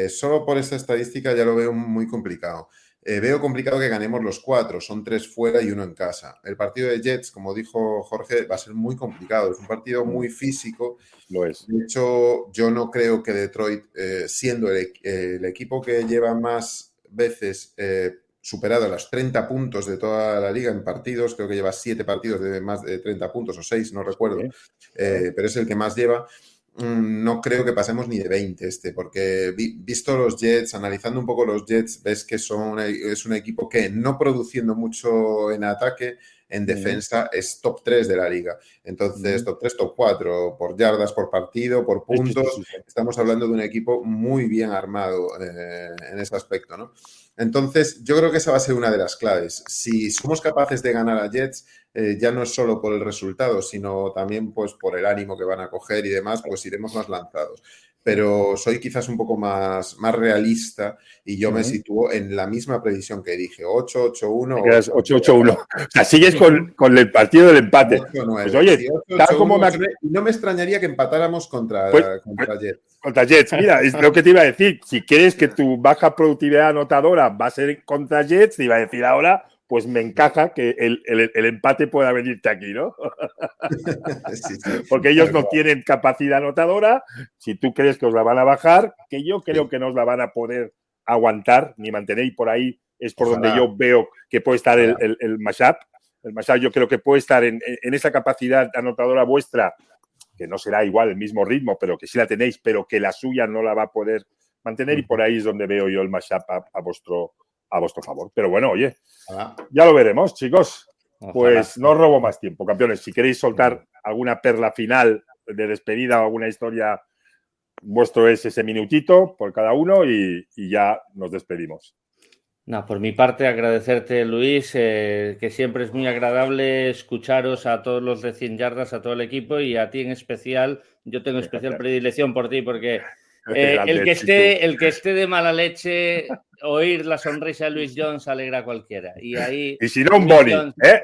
Solo por esta estadística ya lo veo muy complicado. Veo complicado que ganemos los 4, son 3 fuera y 1 en casa. El partido de Jets, como dijo Jorge, va a ser muy complicado, es un partido muy físico. Lo es. De hecho, yo no creo que Detroit, siendo el equipo que lleva más veces superado los 30 puntos de toda la liga en partidos, creo que lleva 7 partidos de más de 30 puntos o 6, no recuerdo, pero es el que más lleva. No creo que pasemos ni de 20 porque visto los Jets, analizando un poco los Jets, ves que es un equipo que, no produciendo mucho en ataque, en defensa es top 3 de la liga. Entonces, top 3, top 4, por yardas, por partido, por puntos. Estamos hablando de un equipo muy bien armado en ese aspecto, ¿no? Entonces, yo creo que esa va a ser una de las claves. Si somos capaces de ganar a Jets, ya no es solo por el resultado, sino también pues por el ánimo que van a coger y demás, pues iremos más lanzados. Pero soy quizás un poco más realista y yo me sitúo en la misma previsión que dije, 8-8-1. 8-8-1. O sea, sigues con el partido del empate. 8-9. Pues oye, sí, 8-8-1, no me extrañaría que empatáramos contra Jets. Contra Jets, mira, es lo que te iba a decir. Si quieres que tu baja productividad anotadora va a ser contra Jets, te iba a decir ahora, pues me encaja que el empate pueda venirte aquí, ¿no? Sí, porque ellos no tienen capacidad anotadora. Si tú crees que os la van a bajar, que yo creo que no os la van a poder aguantar ni mantener, y por ahí es por donde yo veo que puede estar el mashup. El mashup yo creo que puede estar en esa capacidad anotadora vuestra, que no será igual el mismo ritmo, pero que sí la tenéis, pero que la suya no la va a poder mantener, y por ahí es donde veo yo el mashup a vuestro favor. Pero bueno, oye, ya lo veremos, chicos. Pues no os robo más tiempo, campeones. Si queréis soltar alguna perla final de despedida o alguna historia, vuestro es ese minutito por cada uno y ya nos despedimos. No, por mi parte, agradecerte, Luis, que siempre es muy agradable escucharos a todos los de 100 yardas, a todo el equipo, y a ti en especial. Yo tengo especial predilección por ti porque El que esté de mala leche, oír la sonrisa de Luis Jones alegra a cualquiera. Y si no, un boni,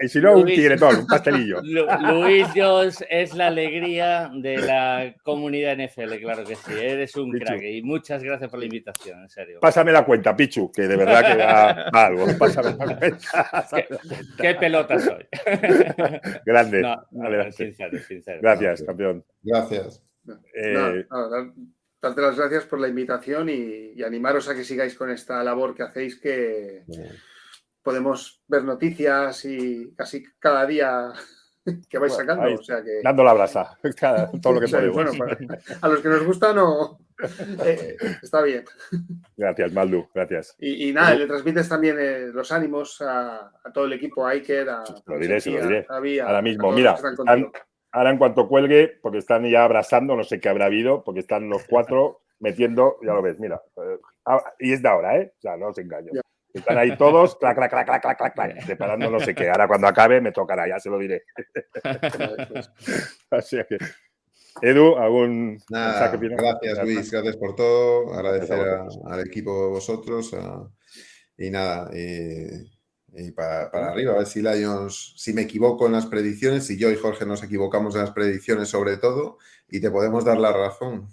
y si no, un tigretón, un pastelillo. Luis Jones es la alegría de la comunidad NFL, claro que sí. Eres un crack y muchas gracias por la invitación, en serio. Pásame la cuenta, Pichu, que de verdad que da algo. Pásame la cuenta. ¿Qué pelota soy? Grande. Sincero. Gracias, campeón. Gracias. Darte las gracias por la invitación y animaros a que sigáis con esta labor que hacéis, que podemos ver noticias y casi cada día que vais sacando. O sea que, dando la brasa, todo lo que podemos. Bueno, a los que nos gusta está bien. Gracias, Maldu, gracias. Y nada, le transmites también los ánimos a todo el equipo, a Iker, lo diré. Javi, ahora mismo, mira, ahora en cuanto cuelgue, porque están ya abrazando, no sé qué habrá habido, porque están los 4 metiendo, ya lo ves, mira. Y es de ahora, ¿eh? O sea, no os engaño. Ya. Están ahí todos, clac, preparando no sé qué. Ahora cuando acabe me tocará, ya se lo diré. Así que, Edu, ¿algún mensaje final? Gracias, Luis, gracias por todo. Agradecer al equipo de vosotros. Y nada, y para arriba, a ver si Lions, si me equivoco en las predicciones, si yo y Jorge nos equivocamos en las predicciones sobre todo, y te podemos dar la razón.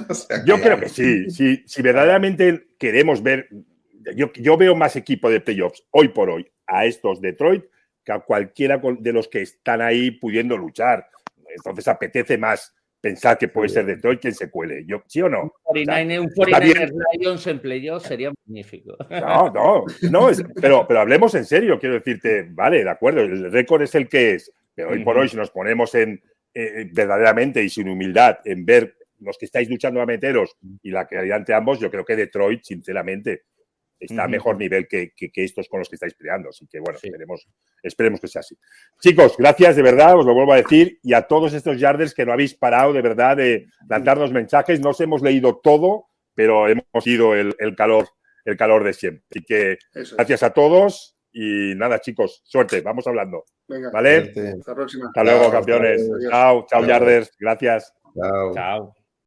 O sea, yo creo que sí. Si verdaderamente queremos ver, yo veo más equipo de playoffs hoy por hoy a estos Detroit que a cualquiera de los que están ahí pudiendo luchar. Entonces apetece más pensar que puede ser Detroit quien se cuele. ¿Sí o no? Un 49ers Lions en playoffs sería magnífico. No, pero hablemos en serio. Quiero decirte, vale, de acuerdo, el récord es el que es, pero hoy por hoy si nos ponemos verdaderamente y sin humildad en ver los que estáis luchando a meteros y la calidad entre ambos, yo creo que Detroit, sinceramente, está a mejor nivel que estos con los que estáis peleando. Así que, bueno, esperemos que sea así. Chicos, gracias, de verdad, os lo vuelvo a decir. Y a todos estos yarders que no habéis parado, de verdad, de lanzarnos mensajes. No os hemos leído todo, pero hemos ido el calor de siempre. Así que, gracias a todos. Y nada, chicos, suerte. Vamos hablando. Venga, ¿vale? Hasta la próxima. Hasta luego, campeones. Chao, yarders. Gracias. Chao.